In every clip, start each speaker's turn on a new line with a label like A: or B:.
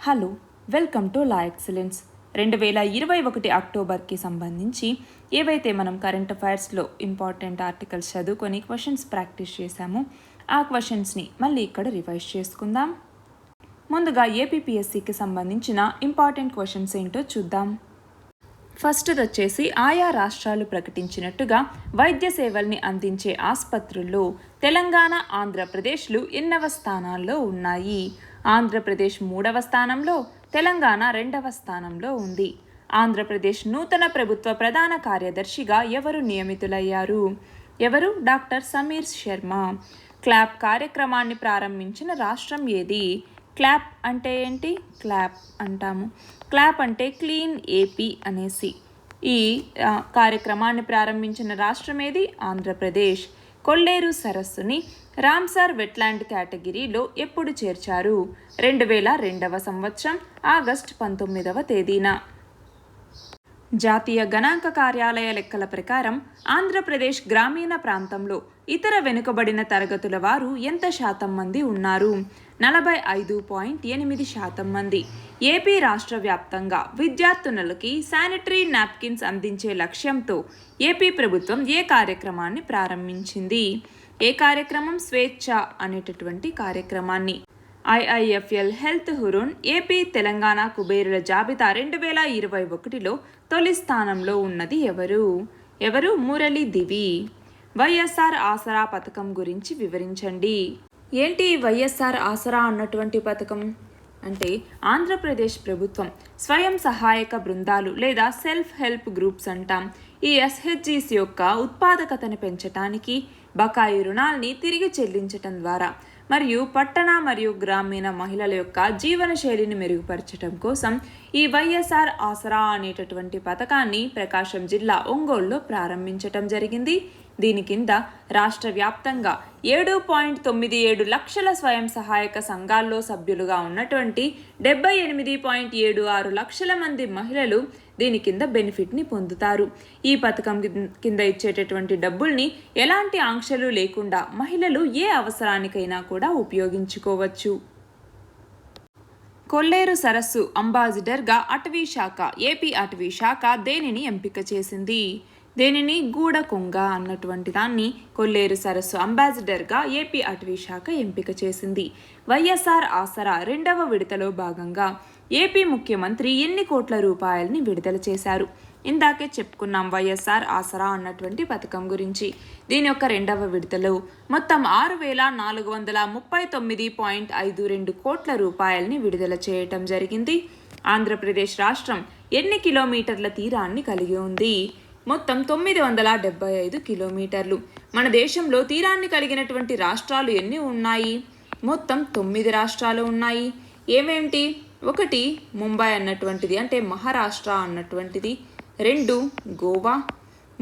A: Hello, welcome to law excellence. 2021 అక్టోబర్కి సంబంధించి ఏవైతే మనం కరెంట్ అఫైర్స్లో ఇంపార్టెంట్ ఆర్టికల్స్ చదువుకొని క్వశ్చన్స్ ప్రాక్టీస్ చేశామో ఆ క్వశ్చన్స్ని మళ్ళీ ఇక్కడ రివైజ్ చేసుకుందాం. ముందుగా ఏపీపీఎస్సికి సంబంధించిన ఇంపార్టెంట్ క్వశ్చన్స్ ఏంటో చూద్దాం. ఫస్ట్ది వచ్చేసి ఆయా రాష్ట్రాలు ప్రకటించినట్టుగా వైద్య సేవల్ని అందించే ఆసుపత్రుల్లో తెలంగాణ, ఆంధ్రప్రదేశ్లు ఎన్నవ స్థానాల్లో ఉన్నాయి? ఆంధ్రప్రదేశ్ 3వ స్థానంలో, తెలంగాణ 2వ స్థానంలో ఉంది. ఆంధ్రప్రదేశ్ నూతన ప్రభుత్వ ప్రధాన కార్యదర్శిగా ఎవరు నియమితులయ్యారు? ఎవరు? డాక్టర్ సమీర్ శర్మ. క్లాప్ కార్యక్రమాన్ని ప్రారంభించిన రాష్ట్రం ఏది? క్లాప్ అంటే ఏంటి? క్లాప్ అంటాము. క్లాప్ అంటే క్లీన్ ఏపీ అనేసి. ఈ కార్యక్రమాన్ని ప్రారంభించిన రాష్ట్రం ఏది? ఆంధ్రప్రదేశ్. కొల్లేరు సరస్సుని రామ్సార్ వెట్లాండ్ కేటగిరీలో ఎప్పుడు చేర్చారు? 2002వ సంవత్సరం ఆగస్టు 19వ తేదీన. జాతీయ గణాంక కార్యాలయ లెక్కల ప్రకారం ఆంధ్రప్రదేశ్ గ్రామీణ ప్రాంతంలో ఇతర వెనుకబడిన తరగతుల వారు ఎంత శాతం మంది ఉన్నారు? 45.8% మంది. ఏపీ రాష్ట్ర వ్యాప్తంగా విద్యార్థినులకి శానిటరీ నాప్కిన్స్ అందించే లక్ష్యంతో ఏపీ ప్రభుత్వం ఏ కార్యక్రమాన్ని ప్రారంభించింది? ఏ కార్యక్రమం? స్వేచ్ఛ అనేటటువంటి కార్యక్రమాన్ని. IIFL wealth Hurun AP Telangana కుబేరుల జాబితా 2021లో తొలి స్థానంలో ఉన్నది ఎవరు? మురళీ దివి. వైఎస్ఆర్ ఆసరా పథకం గురించి వివరించండి. ఏంటి వైఎస్ఆర్ ఆసరా అన్నటువంటి పథకం అంటే ఆంధ్రప్రదేశ్ ప్రభుత్వం స్వయం సహాయక బృందాలు లేదా సెల్ఫ్ హెల్ప్ గ్రూప్స్ అంటాం. ఈ ఎస్హెచ్జీస్ యొక్క ఉత్పాదకతను పెంచడానికి, బకాయి రుణాల్ని తిరిగి చెల్లించటం ద్వారా మరియు పట్టణ మరియు గ్రామీణ మహిళల యొక్క జీవనశైలిని మెరుగుపరచడం కోసం ఈ వైఎస్ఆర్ ఆసరా అనేటటువంటి పథకాన్ని ప్రకాశం జిల్లా ఒంగోలులో ప్రారంభించటం జరిగింది. దీని కింద రాష్ట్ర వ్యాప్తంగా 7.97 లక్షల స్వయం సహాయక సంఘాల్లో సభ్యులుగా ఉన్నటువంటి 78.76 లక్షల మంది మహిళలు దీని కింద బెనిఫిట్ని పొందుతారు. ఈ పథకం కింద ఇచ్చేటటువంటి డబ్బుల్ని ఎలాంటి ఆంక్షలు లేకుండా మహిళలు ఏ అవసరానికైనా కూడా ఉపయోగించుకోవచ్చు. కొల్లేరు సరస్సు అంబాసిడర్గా అటవీ శాఖ, ఏపీ అటవీ శాఖ దేనిని ఎంపిక చేసింది? దేనిని? గూడకొంగ అన్నటువంటి దాన్ని కొల్లేరు సరస్సు అంబాసిడర్గా ఏపీ అటవీ శాఖ ఎంపిక చేసింది. వైఎస్ఆర్ ఆసరా 2వ విడతలో భాగంగా ఏపీ ముఖ్యమంత్రి ఎన్ని కోట్ల రూపాయలని విడుదల చేశారు? ఇందాకే చెప్పుకున్నాం వైఎస్ఆర్ ఆసరా అన్నటువంటి పథకం గురించి. దీని యొక్క 2వ విడతలో మొత్తం 6,439.52 కోట్ల రూపాయలని విడుదల చేయటం జరిగింది. ఆంధ్రప్రదేశ్ రాష్ట్రం ఎన్ని కిలోమీటర్ల తీరాన్ని కలిగి ఉంది? మొత్తం 975 కిలోమీటర్లు. మన దేశంలో తీరాన్ని కలిగినటువంటి రాష్ట్రాలు ఎన్ని ఉన్నాయి? మొత్తం 9 రాష్ట్రాలు ఉన్నాయి. ఏమేంటి? 1 ముంబై అన్నటువంటిది అంటే మహారాష్ట్ర అన్నటువంటిది, 2 గోవా,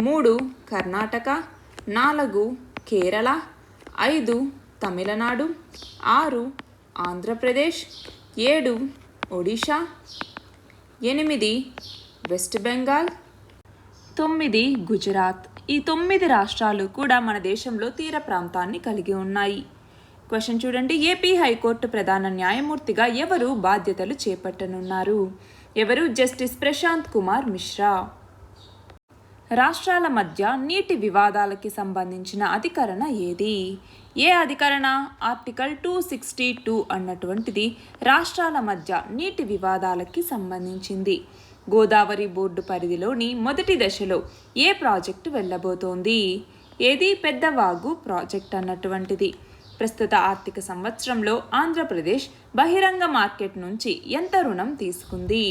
A: 3 కర్ణాటక, 4 కేరళ, 5 తమిళనాడు, 6 ఆంధ్రప్రదేశ్, 7 ఒడిషా, 8 వెస్ట్ బెంగాల్, 9 గుజరాత్. ఈ 9 రాష్ట్రాలు కూడా మన దేశంలో తీర ప్రాంతాన్ని కలిగి ఉన్నాయి. క్వశ్చన్ చూడండి. ఏపీ హైకోర్టు ప్రధాన న్యాయమూర్తిగా ఎవరు బాధ్యతలు చేపట్టనున్నారు? ఎవరు? జస్టిస్ ప్రశాంత్ కుమార్ మిశ్రా. రాష్ట్రాల మధ్య నీటి వివాదాలకి సంబంధించిన అధికరణ ఏది? ఏ అధికరణ? ఆర్టికల్ 262 అన్నటువంటిది రాష్ట్రాల మధ్య నీటి వివాదాలకి సంబంధించింది. గోదావరి బోర్డు పరిధిలోని మొదటి దశలో ఏ ప్రాజెక్టు వెళ్ళబోతోంది? ఏది? పెద్దవాగు ప్రాజెక్ట్ అన్నటువంటిది. ప్రస్తుత ఆర్థిక సంవత్సరంలో ఆంధ్రప్రదేశ్ బహిరంగ మార్కెట్ నుంచి ఎంత రుణం తీసుకుంది?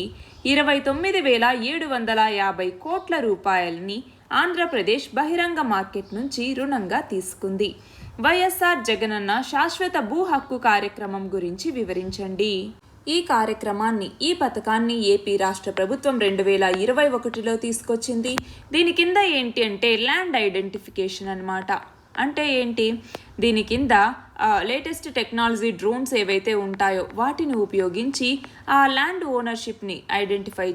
A: 29,750 కోట్ల రూపాయలని ఆంధ్రప్రదేశ్ బహిరంగ మార్కెట్ నుంచి రుణంగా తీసుకుంది. వైఎస్ఆర్ జగనన్న శాశ్వత భూ హక్కు కార్యక్రమం గురించి వివరించండి. ఈ కార్యక్రమాన్ని, ఈ పథకాన్ని ఏపీ రాష్ట్ర ప్రభుత్వం 2021లో తీసుకొచ్చింది. దీని కింద ఏంటి అంటే ల్యాండ్ ఐడెంటిఫికేషన్ అన్నమాట. అంటే ఏంటి? దీని కింద లేటెస్ట్ టెక్నాలజీ డ్రోన్స్ ఏవైతే ఉంటాయో వాటిని ఉపయోగించి ఆ ల్యాండ్ ఓనర్షిప్ని ఐడెంటిఫై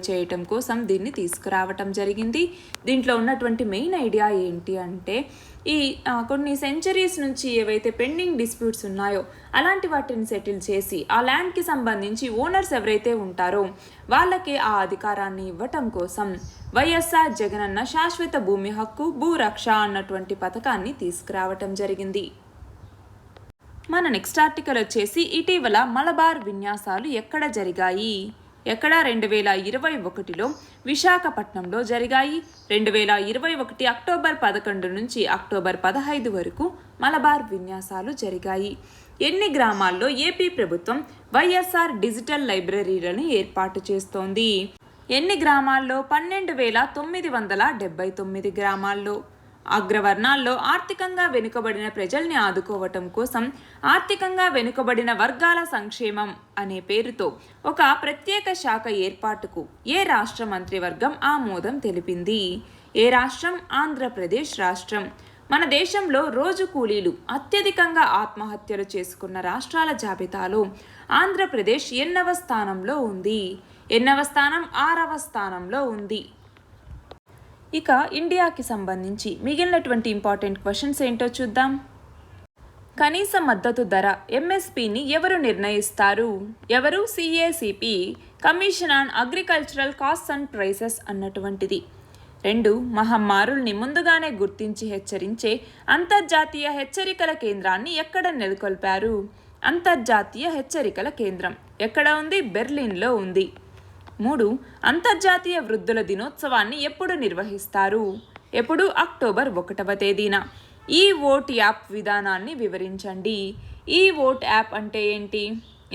A: చేయటం కోసం దీన్ని తీసుకురావటం జరిగింది. దీంట్లో ఉన్నటువంటి మెయిన్ ఐడియా ఏంటి అంటే ఈ కొన్ని సెంచరీస్ నుంచి ఏవైతే పెండింగ్ డిస్ప్యూట్స్ ఉన్నాయో అలాంటి వాటిని సెటిల్ చేసి ఆ ల్యాండ్కి సంబంధించి ఓనర్స్ ఎవరైతే ఉంటారో వాళ్ళకి ఆ అధికారాన్ని ఇవ్వటం కోసం వైఎస్ఆర్ జగనన్న శాశ్వత భూమి హక్కు భూరక్ష అన్నటువంటి పథకాన్ని తీసుకురావటం జరిగింది. మన నెక్స్ట్ ఆర్టికల్ వచ్చేసి ఇటీవల మలబార్ విన్యాసాలు ఎక్కడ జరిగాయి? ఎక్కడ 2021లో విశాఖపట్నంలో జరిగాయి. 2021 అక్టోబర్ 11 నుంచి అక్టోబర్ 15 వరకు మలబార్ విన్యాసాలు జరిగాయి. ఎన్ని గ్రామాల్లో ఏపీ ప్రభుత్వం వైఎస్ఆర్ డిజిటల్ లైబ్రరీలను ఏర్పాటు చేస్తోంది? ఎన్ని గ్రామాల్లో? 12,979 గ్రామాల్లో. అగ్రవర్ణాల్లో ఆర్థికంగా వెనుకబడిన ప్రజల్ని ఆదుకోవటం కోసం ఆర్థికంగా వెనుకబడిన వర్గాల సంక్షేమం అనే పేరుతో ఒక ప్రత్యేక శాఖ ఏర్పాటుకు ఏ రాష్ట్ర మంత్రివర్గం ఆమోదం తెలిపింది? ఏ రాష్ట్రం? ఆంధ్రప్రదేశ్ రాష్ట్రం. మన దేశంలో రోజు కూలీలు అత్యధికంగా ఆత్మహత్యలు చేసుకున్న రాష్ట్రాల జాబితాలో ఆంధ్రప్రదేశ్ ఎన్నవ స్థానంలో ఉంది? ఎన్నవ స్థానం? 6వ స్థానంలో ఉంది. ఇక ఇండియాకి సంబంధించి మిగిలినటువంటి ఇంపార్టెంట్ క్వశ్చన్స్ ఏంటో చూద్దాం. కనీస మద్దతు ధర ఎంఎస్పిని ఎవరు నిర్ణయిస్తారు? ఎవరు? CACP, commission on agricultural costs and prices అన్నటువంటిది. 2 మహమ్మారుల్ని ముందుగానే గుర్తించి హెచ్చరించే అంతర్జాతీయ హెచ్చరికల కేంద్రాన్ని ఎక్కడ నెలకొల్పారు? అంతర్జాతీయ హెచ్చరికల కేంద్రం ఎక్కడ ఉంది? బెర్లిన్లో ఉంది. 3 అంతర్జాతీయ వృద్ధుల దినోత్సవాన్ని ఎప్పుడు నిర్వహిస్తారు? ఎప్పుడు? అక్టోబర్ 1వ తేదీన. ఈ ఓట్ యాప్ విధానాన్ని వివరించండి. ఈ ఓట్ యాప్ అంటే ఏంటి?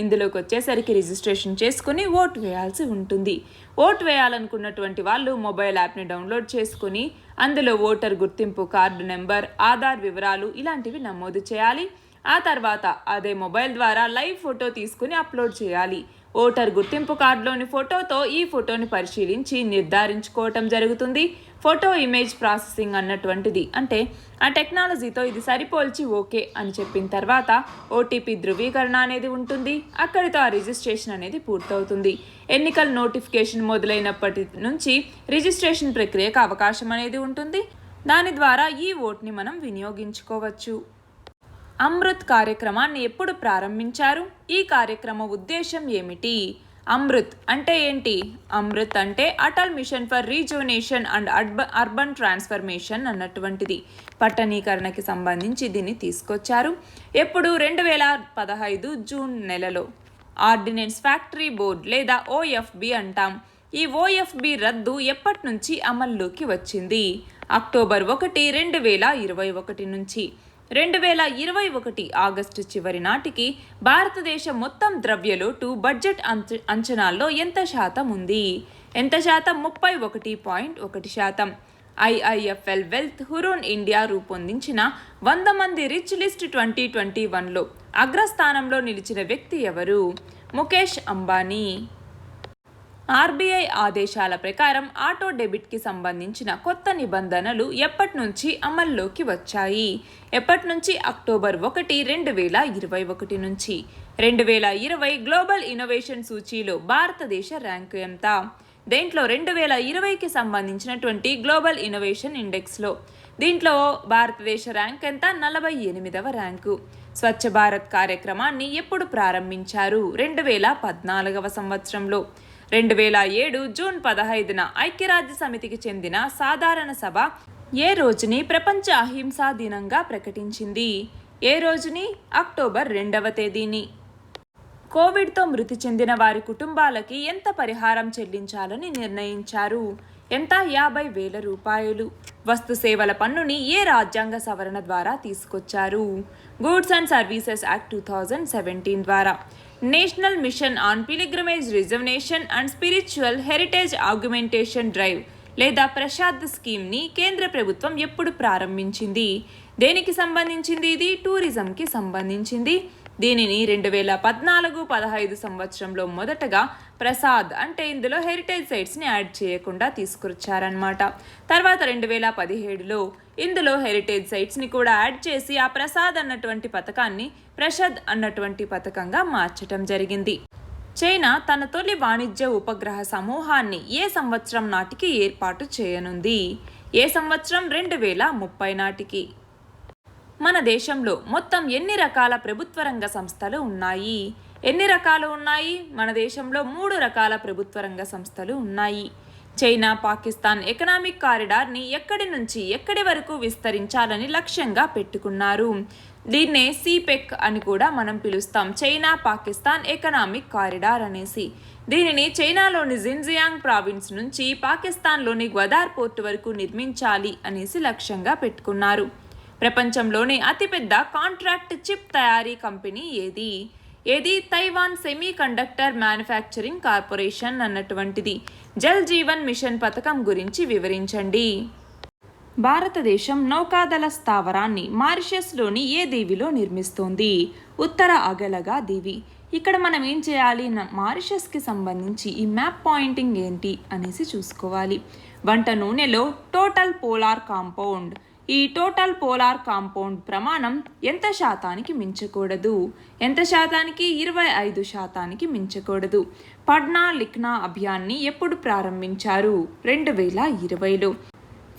A: ఇందులోకి వచ్చేసరికి రిజిస్ట్రేషన్ చేసుకుని ఓటు వేయాల్సి ఉంటుంది. ఓటు వేయాలనుకున్నటువంటి వాళ్ళు మొబైల్ యాప్ని డౌన్లోడ్ చేసుకుని అందులో ఓటర్ గుర్తింపు కార్డు నెంబర్, ఆధార్ వివరాలు ఇలాంటివి నమోదు చేయాలి. ఆ తర్వాత అదే మొబైల్ ద్వారా లైవ్ ఫోటో తీసుకుని అప్లోడ్ చేయాలి. ఓటర్ గుర్తింపు కార్డులోని ఫోటోతో ఈ ఫోటోని పరిశీలించి నిర్ధారించుకోవటం జరుగుతుంది. ఫోటో ఇమేజ్ ప్రాసెసింగ్ అన్నటువంటిది అంటే ఆ టెక్నాలజీతో ఇది సరిపోల్చి ఓకే అని చెప్పిన తర్వాత ఓటీపీ ధృవీకరణ అనేది ఉంటుంది. అక్కడితో ఆ రిజిస్ట్రేషన్ అనేది పూర్తవుతుంది. ఎన్నికల నోటిఫికేషన్ మొదలైనప్పటి నుంచి రిజిస్ట్రేషన్ ప్రక్రియకు అవకాశం అనేది ఉంటుంది. దాని ద్వారా ఈ ఓట్ని మనం వినియోగించుకోవచ్చు. అమృత్ కార్యక్రమాన్ని ఎప్పుడు ప్రారంభించారు? ఈ కార్యక్రమ ఉద్దేశం ఏమిటి? అమృత్ అంటే ఏంటి? అమృత్ అంటే Atal mission for rejuvenation and urban transformation అన్నటువంటిది. పట్టణీకరణకి సంబంధించి దీన్ని తీసుకొచ్చారు. ఎప్పుడు? 2015 జూన్ నెలలో. ఆర్డినెన్స్ ఫ్యాక్టరీ బోర్డ్ లేదా ఓఎఫ్బి అంటాం. ఈ ఓఎఫ్బి రద్దు ఎప్పటి నుంచి అమల్లోకి వచ్చింది? అక్టోబర్ 1, 2021 నుంచి. 2021 ఆగస్టు చివరి నాటికి భారతదేశ మొత్తం ద్రవ్యలోటు బడ్జెట్ అంచనాల్లో ఎంత శాతం ఉంది? ఎంత శాతం? 31.1%. ఐఐఎఫ్ఎల్ వెల్త్ హురూన్ ఇండియా రూపొందించిన 100 మంది రిచ్ లిస్ట్ 2021లో అగ్రస్థానంలో నిలిచిన వ్యక్తి ఎవరు? ముఖేష్ అంబానీ. ఆర్బీఐ ఆదేశాల ప్రకారం ఆటో డెబిట్కి సంబంధించిన కొత్త నిబంధనలు ఎప్పటి నుంచి అమల్లోకి వచ్చాయి? ఎప్పటి నుంచి? అక్టోబర్ 1, 2021 నుంచి. 2020 గ్లోబల్ ఇన్నోవేషన్ సూచీలో భారతదేశ ర్యాంకు ఎంత? దేంట్లో? 2020కి సంబంధించినటువంటి గ్లోబల్ ఇన్నోవేషన్ ఇండెక్స్లో. దీంట్లో భారతదేశ ర్యాంక్ ఎంత? 48వ ర్యాంకు. స్వచ్ఛ భారత్ కార్యక్రమాన్ని ఎప్పుడు ప్రారంభించారు? 2014వ సంవత్సరంలో. 2007 జూన్ 15న ఐక్యరాజ్య సమితికి చెందిన సాధారణ సభ ఏ రోజుని ప్రపంచ అహింసా దినంగా ప్రకటించింది? ఏ రోజుని? అక్టోబర్ 2వ తేదీని. కోవిడ్తో మృతి చెందిన వారి కుటుంబాలకి ఎంత పరిహారం చెల్లించాలని నిర్ణయించారు? ఎంత? 50,000 రూపాయలు. వస్తు సేవల పన్నుని ఏ రాజ్యాంగ సవరణ ద్వారా తీసుకొచ్చారు? గూడ్స్ అండ్ సర్వీసెస్ యాక్ట్ 2017 ద్వారా. National mission on pilgrimage reservation and spiritual heritage augmentation drive లేదా ప్రసాద్ స్కీమ్ని కేంద్ర ప్రభుత్వం ఎప్పుడు ప్రారంభించింది? దేనికి సంబంధించింది ఇది? టూరిజంకి సంబంధించింది. దీనిని 2014-15 సంవత్సరంలో మొదటగా ప్రసాద్ అంటే ఇందులో హెరిటేజ్ సైట్స్ని యాడ్ చేయకుండా తీసుకొచ్చారనమాట. తర్వాత 2017లో ఇందులో హెరిటేజ్ సైట్స్ని కూడా యాడ్ చేసి ఆ ప్రసాద్ అన్నటువంటి పథకాన్ని ప్రసాద్ అన్నటువంటి పథకంగా మార్చటం జరిగింది. చైనా తన తొలి వాణిజ్య ఉపగ్రహ సమూహాన్ని ఏ సంవత్సరం నాటికి ఏర్పాటు చేయనుంది? ఏ సంవత్సరం? 2030 నాటికి. మన దేశంలో మొత్తం ఎన్ని రకాల ప్రభుత్వ రంగ సంస్థలు ఉన్నాయి? ఎన్ని రకాలు ఉన్నాయి? మన దేశంలో 3 రకాల ప్రభుత్వ రంగ సంస్థలు ఉన్నాయి. చైనా పాకిస్తాన్ ఎకనామిక్ కారిడార్ని ఎక్కడి నుంచి ఎక్కడి వరకు విస్తరించాలని లక్ష్యంగా పెట్టుకున్నారు. దీన్నే సిపెక్ అని కూడా మనం పిలుస్తాం, చైనా పాకిస్తాన్ ఎకనామిక్ కారిడార్ అనేసి. దీనిని చైనాలోని జిన్జియాంగ్ ప్రావిన్స్ నుంచి పాకిస్తాన్లోని గ్వదార్ పోర్టు వరకు నిర్మించాలి అనేసి లక్ష్యంగా పెట్టుకున్నారు. ప్రపంచంలోని అతిపెద్ద కాంట్రాక్ట్ చిప్ తయారీ కంపెనీ ఏది? Taiwan semi conductor manufacturing corporation అన్నటువంటిది. జల్ జీవన్ మిషన్ పథకం గురించి వివరించండి. భారతదేశం నౌకాదళ స్థావరాన్ని మారిషస్లోని ఏ దీవిలో నిర్మిస్తోంది? ఉత్తర అగలగా దీవి. ఇక్కడ మనం ఏం చేయాలి? మారిషస్కి సంబంధించి ఈ మ్యాప్ పాయింటింగ్ ఏంటి అనేసి చూసుకోవాలి. వంట నూనెలో టోటల్ పోలార్ కాంపౌండ్, ఈ టోటల్ పోలార్ కాంపౌండ్ ప్రమాణం ఎంత శాతానికి మించకూడదు? ఎంత శాతానికి? 25% మించకూడదు. పడ్నా లిఖ్నా అభియాన్ని ఎప్పుడు ప్రారంభించారు? 2020లో.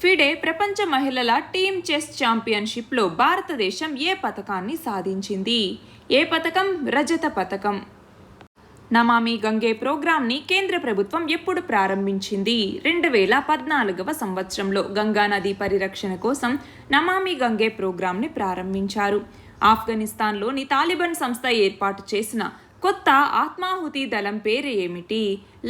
A: ఫిడే ప్రపంచ మహిళల టీమ్ చెస్ ఛాంపియన్షిప్లో భారతదేశం ఏ పథకాన్ని సాధించింది? ఏ పథకం? రజత పథకం. నమామి గంగే ప్రోగ్రాంని కేంద్ర ప్రభుత్వం ఎప్పుడు ప్రారంభించింది? 2014వ సంవత్సరంలో గంగా నది పరిరక్షణ కోసం నమామి గంగే ప్రోగ్రాంని ప్రారంభించారు. ఆఫ్ఘనిస్తాన్లోని తాలిబాన్ సంస్థ ఏర్పాటు చేసిన కొత్త ఆత్మాహుతి దళం పేరు ఏమిటి?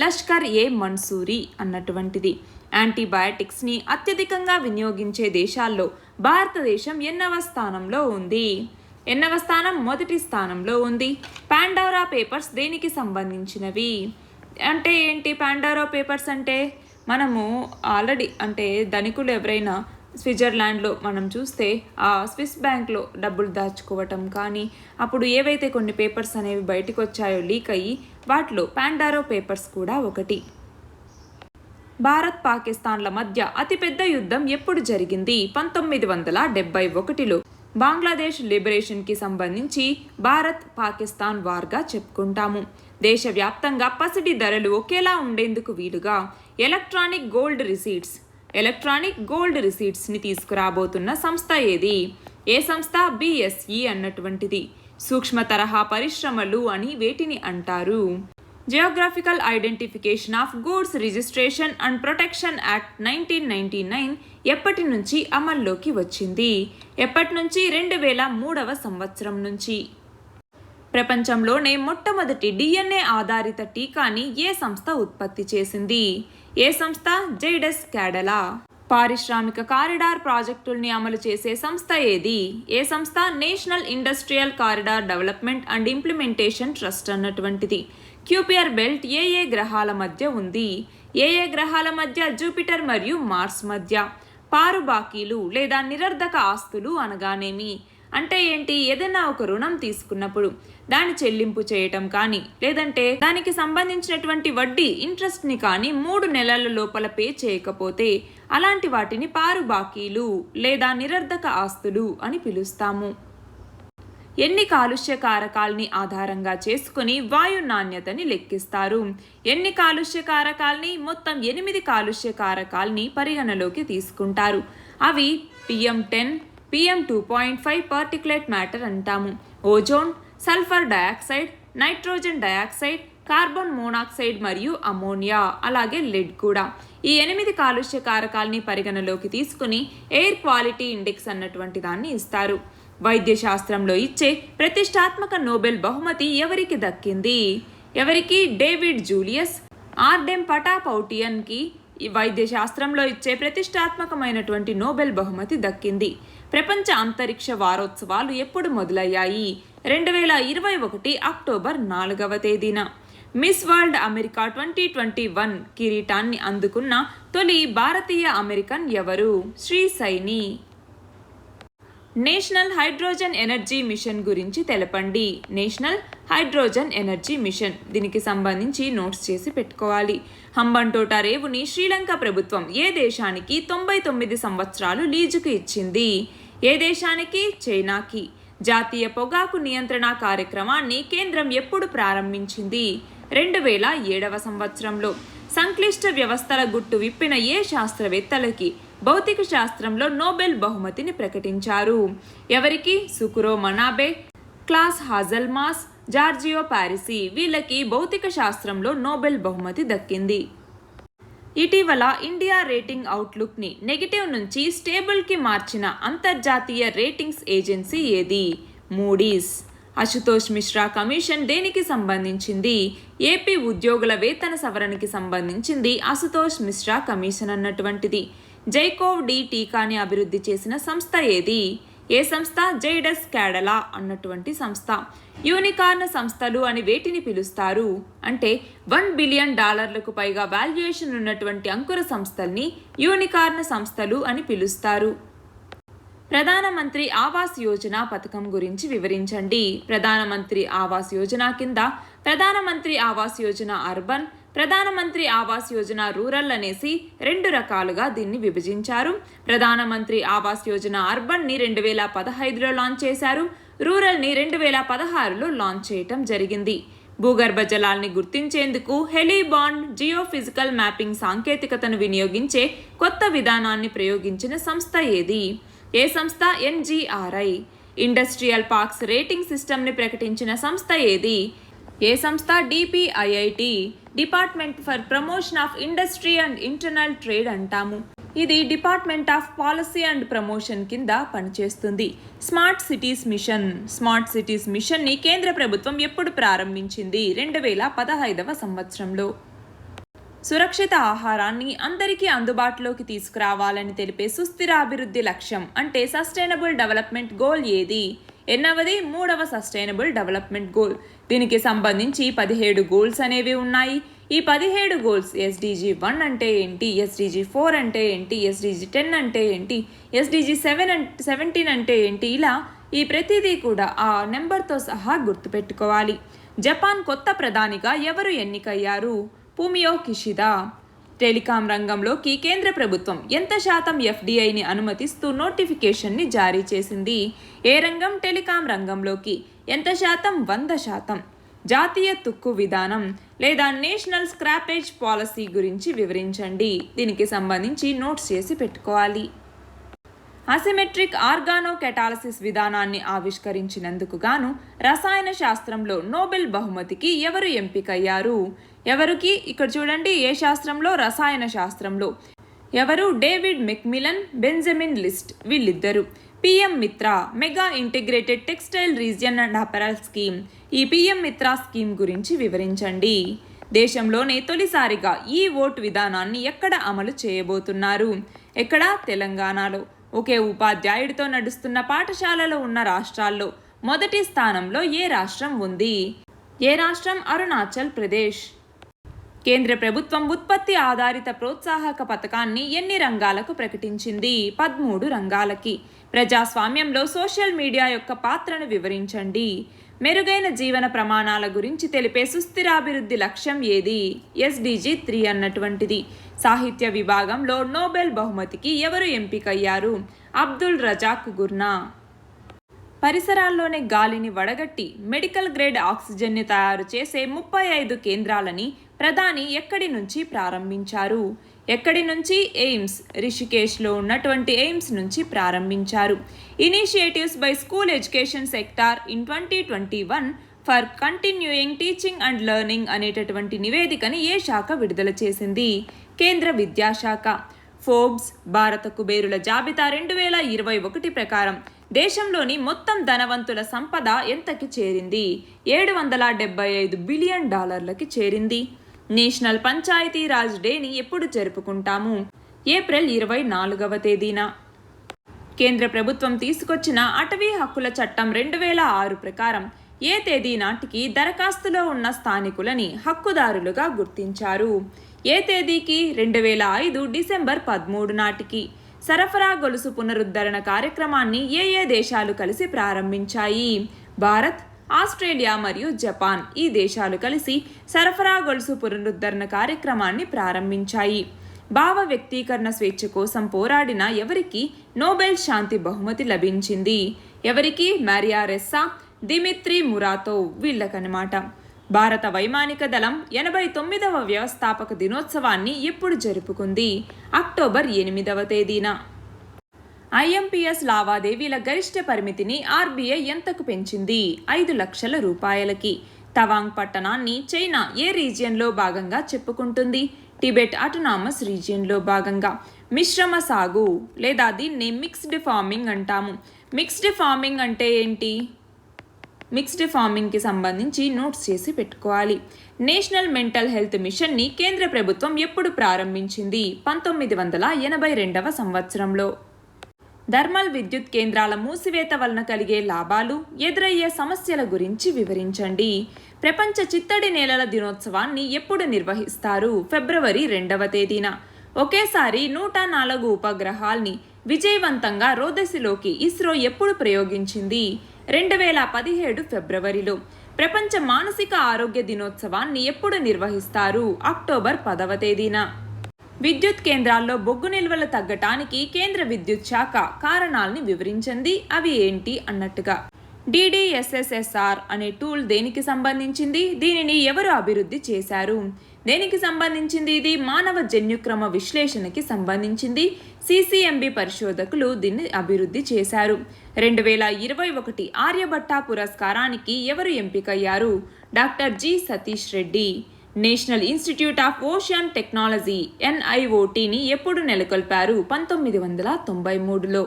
A: లష్కర్ ఏ మన్సూరి అన్నటువంటిది. యాంటీబయాటిక్స్ని అత్యధికంగా వినియోగించే దేశాల్లో భారతదేశం ఎన్నవ స్థానంలో ఉంది? ఎన్నవ స్థానం? మొదటి స్థానంలో ఉంది. పాండోరా పేపర్స్ దేనికి సంబంధించినవి? అంటే ఏంటి పాండోరా పేపర్స్ అంటే? మనము ఆల్రెడీ అంటే ధనికులు ఎవరైనా స్విట్జర్లాండ్లో మనం చూస్తే ఆ స్విస్ బ్యాంక్లో డబ్బులు దాచుకోవటం కానీ అప్పుడు ఏవైతే కొన్ని పేపర్స్ అనేవి బయటకు వచ్చాయో లీక్ అయ్యి, వాటిలో పాండోరా పేపర్స్ కూడా ఒకటి. భారత్ పాకిస్తాన్ల మధ్య అతిపెద్ద యుద్ధం ఎప్పుడు జరిగింది? 1971లో. బంగ్లాదేశ్ లిబరేషన్కి సంబంధించి భారత్ పాకిస్తాన్ వార్గా చెప్పుకుంటాము. దేశవ్యాప్తంగా పసిడి ధరలు ఒకేలా ఉండేందుకు వీలుగా ఎలక్ట్రానిక్ గోల్డ్ రిసీట్స్ని తీసుకురాబోతున్న సంస్థ ఏది? ఏ సంస్థ? BSE అన్నటువంటిది. సూక్ష్మ తరహా పరిశ్రమలు అని వేటిని అంటారు? Geographical identification of goods registration and protection act 1999 ఎప్పటి నుంచి అమల్లోకి వచ్చింది? ఎప్పటి నుంచి? 2003వ సంవత్సరం నుంచి. ప్రపంచంలోనే మొట్టమొదటి DNA ఆధారిత టీకాని ఏ సంస్థ ఉత్పత్తి చేసింది? ఏ సంస్థ? జైడస్ క్యాడిలా. పారిశ్రామిక కారిడార్ ప్రాజెక్టుల్ని అమలు చేసే సంస్థ ఏది? ఏ సంస్థ? National industrial corridor development and implementation trust అన్నటువంటిది. క్యూపియర్ బెల్ట్ ఏ గ్రహాల మధ్య ఉంది? ఏ గ్రహాల మధ్య? జూపిటర్ మరియు మార్స్ మధ్య. పారుబాకీలు లేదా నిరర్ధక ఆస్తులు అనగానేమి? అంటే ఏంటి? ఏదైనా ఒక రుణం తీసుకున్నప్పుడు దాని చెల్లింపు చేయటం కానీ లేదంటే దానికి సంబంధించినటువంటి వడ్డీ ఇంట్రెస్ట్ని కానీ 3 నెలల లోపల పే చేయకపోతే అలాంటి వాటిని పారుబాకీలు లేదా నిరర్ధక ఆస్తులు అని పిలుస్తాము. ఎన్ని కాలుష్య కారకాల్ని ఆధారంగా చేసుకుని వాయు నాణ్యతని లెక్కిస్తారు? ఎన్ని కాలుష్య కారకాల్ని? మొత్తం 8 కాలుష్య కారకాల్ని పరిగణలోకి తీసుకుంటారు. అవి PM10, PM2.5 పార్టిక్యులేట్ మ్యాటర్ అంటాము, ozone, sulphur dioxide, nitrogen dioxide, carbon monoxide మరియు అమోనియా, అలాగే లెడ్ కూడా. ఈ 8 కాలుష్య కారకాల్ని పరిగణలోకి తీసుకుని ఎయిర్ క్వాలిటీ ఇండెక్స్ అన్నటువంటి దాన్ని ఇస్తారు. వైద్య శాస్త్రంలో ఇచ్చే ప్రతిష్టాత్మక నోబెల్ బహుమతి ఎవరికి దక్కింది? ఎవరికి? డేవిడ్ జూలియస్ ఆర్డెమ్ పటాపౌటియన్కి వైద్య శాస్త్రంలో ఇచ్చే ప్రతిష్టాత్మకమైనటువంటి నోబెల్ బహుమతి దక్కింది. ప్రపంచ అంతరిక్ష వారోత్సవాలు ఎప్పుడు మొదలయ్యాయి? 2021 అక్టోబర్ 4వ తేదీన. మిస్ వరల్డ్ అమెరికా 2021 కిరీటాన్ని అందుకున్న తొలి భారతీయ అమెరికన్ ఎవరు? Shri Saini. National hydrogen energy mission గురించి తెలపండి. National hydrogen energy mission. దీనికి సంబంధించి నోట్స్ చేసి పెట్టుకోవాలి. హంబంటోట రేవుని శ్రీలంక ప్రభుత్వం ఏ దేశానికి 99 సంవత్సరాలు లీజుకు ఇచ్చింది? ఏ దేశానికి? చైనాకి. జాతీయ పొగాకు నియంత్రణ కార్యక్రమాన్ని కేంద్రం ఎప్పుడు ప్రారంభించింది? 2007వ సంవత్సరంలో. సంక్లిష్ట వ్యవస్థల గుట్టు విప్పిన ఏ శాస్త్రవేత్తలకి భౌతిక శాస్త్రంలో నోబెల్ బహుమతిని ప్రకటించారు? ఎవరికి? సుకురో మనాబే, క్లాస్ హాజల్మాస్, జార్జియో పారిసి. వీళ్ళకి భౌతిక శాస్త్రంలో నోబెల్ బహుమతి దక్కింది. ఇటీవల ఇండియా రేటింగ్ అవుట్లుక్ని నెగిటివ్ నుంచి స్టేబుల్కి మార్చిన అంతర్జాతీయ రేటింగ్స్ ఏజెన్సీ ఏది? మూడీస్. అశుతోష్ మిశ్రా కమిషన్ దేనికి సంబంధించింది? ఏపీ ఉద్యోగుల వేతన సవరణకి సంబంధించింది అశుతోష్ మిశ్రా కమిషన్ అన్నటువంటిది. జైకోవ్ డి టీకాని అభివృద్ధి చేసిన సంస్థ ఏది? ఏ సంస్థ? జైడస్ క్యాడలా అన్నటువంటి సంస్థ. యూనికార్న్ సంస్థలు అని వేటిని పిలుస్తారు? అంటే $1 బిలియన్ పైగా వాల్యుయేషన్ ఉన్నటువంటి అంకుర సంస్థల్ని యూనికార్న్ సంస్థలు అని పిలుస్తారు. ప్రధానమంత్రి ఆవాస్ యోజన పథకం గురించి వివరించండి. ప్రధానమంత్రి ఆవాస్ యోజన కింద ప్రధానమంత్రి ఆవాస్ యోజన అర్బన్, ప్రధానమంత్రి ఆవాస్ యోజన రూరల్ అనేసి 2 రకాలుగా దీన్ని విభజించారు. ప్రధానమంత్రి ఆవాస్ యోజన అర్బన్ని 2015లో లాంచ్ చేశారు. రూరల్ని 2016లో లాంచ్ చేయటం జరిగింది. భూగర్భ జలాల్ని గుర్తించేందుకు హెలీబాండ్ జియోఫిజికల్ మ్యాపింగ్ సాంకేతికతను వినియోగించే కొత్త విధానాన్ని ప్రయోగించిన సంస్థ ఏది? ఏ సంస్థ? NGRI. ఇండస్ట్రియల్ పార్క్స్ రేటింగ్ సిస్టమ్ని ప్రకటించిన సంస్థ ఏది? ఏ సంస్థ? DPIIT. Department for promotion of industry and internal trade అంటాము. ఇది department of policy and promotion కింద పనిచేస్తుంది. Smart cities mission. Smart cities మిషన్ని కేంద్ర ప్రభుత్వం ఎప్పుడు ప్రారంభించింది? 2015వ సంవత్సరంలో. సురక్షిత ఆహారాన్ని అందరికీ అందుబాటులోకి తీసుకురావాలని తెలిపే సుస్థిర అభివృద్ధి లక్ష్యం అంటే సస్టైనబుల్ డెవలప్మెంట్ గోల్ ఏది? ఎన్నవది? 3వ సస్టైనబుల్ డెవలప్మెంట్ గోల్. దీనికి సంబంధించి 17 గోల్స్ అనేవి ఉన్నాయి. ఈ 17 గోల్స్ SDG 1 అంటే ఏంటి, SDG 4 అంటే ఏంటి, SDG 10 అంటే ఏంటి, SDG 17 అంటే ఏంటి, ఇలా ఈ ప్రతిదీ కూడా ఆ నెంబర్తో సహా గుర్తుపెట్టుకోవాలి. జపాన్ కొత్త ప్రధానిగా ఎవరు ఎన్నికయ్యారు? ఫూమియో కిషిదా. టెలికాం రంగంలోకి కేంద్ర ప్రభుత్వం ఎంత శాతం FDIని అనుమతిస్తూ నోటిఫికేషన్ని జారీ చేసింది? ఏ రంగం? టెలికాం రంగంలోకి. ఎంత శాతం? 100%. జాతీయ తుక్కు విధానం లేదా నేషనల్ స్క్రాపేజ్ పాలసీ గురించి వివరించండి. దీనికి సంబంధించి నోట్స్ చేసి పెట్టుకోవాలి. అసిమెట్రిక్ ఆర్గానో కెటాలసిస్ విధానాన్ని ఆవిష్కరించినందుకు గాను రసాయన శాస్త్రంలో నోబెల్ బహుమతికి ఎవరు ఎంపికయ్యారు? ఎవరికి? ఇక్కడ చూడండి, ఏ శాస్త్రంలో? రసాయన శాస్త్రంలో. ఎవరు? David Macmillan, Benjamin list. వీళ్ళిద్దరు. PM మిత్ర mega integrated textile region and apparel scheme. ఈ PM మిత్ర స్కీమ్ గురించి వివరించండి. దేశంలోనే తొలిసారిగా ఈ ఓట్ విధానాన్ని ఎక్కడ అమలు చేయబోతున్నారు? ఎక్కడ? తెలంగాణలో. ఒకే ఉపాధ్యాయుడితో నడుస్తున్న పాఠశాలలో ఉన్న రాష్ట్రాల్లో మొదటి స్థానంలో ఏ రాష్ట్రం ఉంది? ఏ రాష్ట్రం? అరుణాచల్ ప్రదేశ్. కేంద్ర ప్రభుత్వం ఉత్పత్తి ఆధారిత ప్రోత్సాహక పథకాన్ని ఎన్ని రంగాలకు ప్రకటించింది? 13 రంగాలకి. ప్రజాస్వామ్యంలో సోషల్ మీడియా యొక్క పాత్రను వివరించండి. మెరుగైన జీవన ప్రమాణాల గురించి తెలిపే సుస్థిరాభివృద్ధి లక్ష్యం ఏది? SDG 3 అన్నటువంటిది. సాహిత్య విభాగంలో నోబెల్ బహుమతికి ఎవరు ఎంపికయ్యారు? అబ్దుల్ రజాక్ గుర్నా. పరిసరాల్లోని గాలిని వడగట్టి మెడికల్ గ్రేడ్ ఆక్సిజన్ని తయారు చేసే 35 కేంద్రాలని ప్రధాని ఎక్కడి నుంచి ప్రారంభించారు? ఎక్కడి నుంచి? ఎయిమ్స్. రిషికేష్లో ఉన్నటువంటి ఎయిమ్స్ నుంచి ప్రారంభించారు. Initiatives by school education sector in 2021 for continuing teaching and learning అనేటటువంటి నివేదికని ఏ శాఖ విడుదల చేసింది? కేంద్ర విద్యాశాఖ. ఫోర్బ్స్ భారత కుబేరుల జాబితా 2021 ప్రకారం దేశంలోని మొత్తం ధనవంతుల సంపద ఎంతకి చేరింది? $775 బిలియన్ చేరింది. నేషనల్ పంచాయతీరాజ్ డేని ఎప్పుడు జరుపుకుంటాము? ఏప్రిల్ 24వ తేదీన. కేంద్ర ప్రభుత్వం తీసుకొచ్చిన అటవీ హక్కుల చట్టం 2006 ప్రకారం ఏ తేదీ నాటికి దరఖాస్తులో ఉన్న స్థానికులని హక్కుదారులుగా గుర్తించారు? ఏ తేదీకి? 2005 డిసెంబర్ 13 నాటికి. సరఫరా గొలుసు పునరుద్ధరణ కార్యక్రమాన్ని ఏ దేశాలు కలిసి ప్రారంభించాయి? భారత్, ఆస్ట్రేలియా మరియు జపాన్ ఈ దేశాలు కలిసి సరఫరా గొలుసు పునరుద్ధరణ కార్యక్రమాన్ని ప్రారంభించాయి. భావ వ్యక్తీకరణ స్వేచ్ఛ కోసం పోరాడిన ఎవరికి నోబెల్ శాంతి బహుమతి లభించింది? ఎవరికి? మారియా రెస్సా, దిమిత్రి మురాతోవ్ వీళ్ళకనమాట. భారత వైమానిక దళం 89వ వ్యవస్థాపక దినోత్సవాన్ని ఎప్పుడు జరుపుకుంది? అక్టోబర్ 8వ తేదీన. ఐఎంపీఎస్ లావాదేవీల గరిష్ట పరిమితిని ఆర్బీఐ ఎంతకు పెంచింది? 5 లక్షల రూపాయలకి. తవాంగ్ పట్టణాన్ని చైనా ఏ రీజియన్లో భాగంగా చెప్పుకుంటుంది? టిబెట్ అటానమస్ రీజియన్లో భాగంగా. మిశ్రమ సాగు లేదా దీన్ని మిక్స్డ్ ఫార్మింగ్ అంటాము. మిక్స్డ్ ఫార్మింగ్ అంటే ఏంటి? మిక్స్డ్ ఫార్మింగ్కి సంబంధించి నోట్స్ చేసి పెట్టుకోవాలి. నేషనల్ మెంటల్ హెల్త్ మిషన్ని కేంద్ర ప్రభుత్వం ఎప్పుడు ప్రారంభించింది? 1982వ సంవత్సరంలో. థర్మల్ విద్యుత్ కేంద్రాల మూసివేత వలన కలిగే లాభాలు, ఎదురయ్యే సమస్యల గురించి వివరించండి. ప్రపంచ చిత్తడి నేలల దినోత్సవాన్ని ఎప్పుడు నిర్వహిస్తారు? ఫిబ్రవరి 2వ తేదీన. ఒకేసారి 104 ఉపగ్రహాల్ని విజయవంతంగా రోదసిలోకి ఇస్రో ఎప్పుడు ప్రయోగించింది? 2017 ఫిబ్రవరిలో. ప్రపంచ మానసిక ఆరోగ్య దినోత్సవాన్ని ఎప్పుడు నిర్వహిస్తారు? అక్టోబర్ 10వ తేదీన. విద్యుత్ కేంద్రాల్లో బొగ్గు నిల్వలు తగ్గటానికి కేంద్ర విద్యుత్ శాఖ కారణాలని వివరించింది. అవి ఏంటి అన్నట్టుగా. DDSSSR అనే టూల్ దేనికి సంబంధించింది? దీనిని ఎవరు అభివృద్ధి చేశారు? దేనికి సంబంధించింది? ఇది మానవ జన్యుక్రమ విశ్లేషణకి సంబంధించింది. CCMB పరిశోధకులు దీన్ని అభివృద్ధి చేశారు. 2021 ఆర్యభట్ట పురస్కారానికి ఎవరు ఎంపికయ్యారు? Doctor G Satish Reddy. National institute of ocean technology NIOTని ఎప్పుడు నెలకొల్పారు? 1993లో.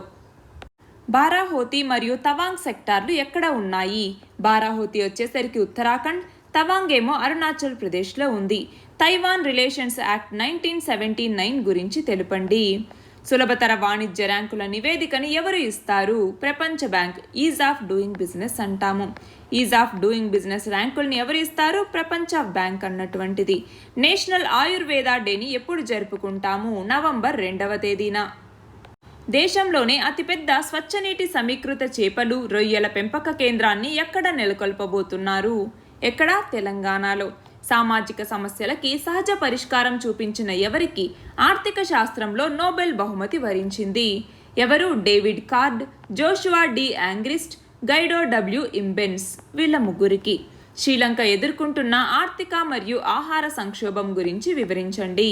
A: బారాహోతి మరియు తవాంగ్ సెక్టార్లు ఎక్కడ ఉన్నాయి? బారాహోతి వచ్చేసరికి ఉత్తరాఖండ్, తవాంగ్ ఏమో అరుణాచల్ ప్రదేశ్లో ఉంది. తైవాన్ రిలేషన్స్ యాక్ట్ 1979 గురించి తెలుపండి. సులభతర వాణిజ్య ర్యాంకుల నివేదికని ఎవరు ఇస్తారు? ప్రపంచ bank. Is of doing business అంటాము. ఈజ్ ఆఫ్ డూయింగ్ బిజినెస్ ర్యాంకుల్ని ఎవరు ఇస్తారు? ప్రపంచ బ్యాంక్ అన్నటువంటిది. నేషనల్ ఆయుర్వేద డేని ఎప్పుడు జరుపుకుంటాము? నవంబర్ 2వ తేదీన. దేశంలోనే అతిపెద్ద స్వచ్ఛనీటి సమీకృత చేపలు, రొయ్యల పెంపక కేంద్రాన్ని ఎక్కడ నెలకొల్పబోతున్నారు? ఎక్కడ? తెలంగాణలో. సామాజిక సమస్యలకి సహజ పరిష్కారం చూపించిన ఎవరికి ఆర్థిక శాస్త్రంలో నోబెల్ బహుమతి వరించింది? ఎవరు? David Card, Joshua D Angrist, Guido W. Imbens. వీళ్ళ ముగ్గురికి. శ్రీలంక ఎదుర్కొంటున్న ఆర్థిక మరియు ఆహార సంక్షోభం గురించి వివరించండి.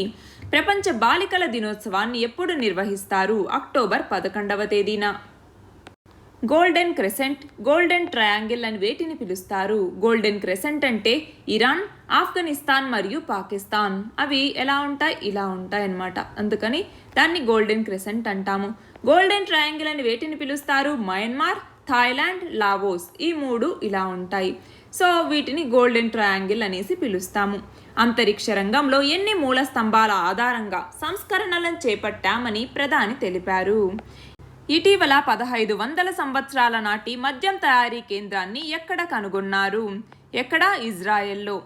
A: ప్రపంచ బాలికల దినోత్సవాన్ని ఎప్పుడు నిర్వహిస్తారు? అక్టోబర్ 11వ తేదీన. గోల్డెన్ క్రెసెంట్, గోల్డెన్ ట్రయాంగిల్ అని వేటిని పిలుస్తారు? గోల్డెన్ క్రెసెంట్ అంటే ఇరాన్, ఆఫ్ఘనిస్తాన్ మరియు పాకిస్తాన్. అవి ఎలా ఉంటాయి? ఇలా ఉంటాయి అన్నమాట. అందుకని దాన్ని గోల్డెన్ క్రెసెంట్ అంటాము. గోల్డెన్ ట్రయాంగిల్ అని వేటిని పిలుస్తారు? Myanmar, Thailand, Laos. ఈ 3 ఇలా ఉంటాయి. సో వీటిని గోల్డెన్ ట్రయాంగిల్ అనేసి పిలుస్తాము. అంతరిక్ష రంగంలో ఎన్ని మూల స్తంభాల ఆధారంగా సంస్కరణలను చేపట్టామని ప్రధాని తెలిపారు? ఇటీవల 1500 సంవత్సరాల నాటి మద్యం తయారీ కేంద్రాన్ని ఎక్కడ కనుగొన్నారు? ఎక్కడ? ఇజ్రాయెల్లో.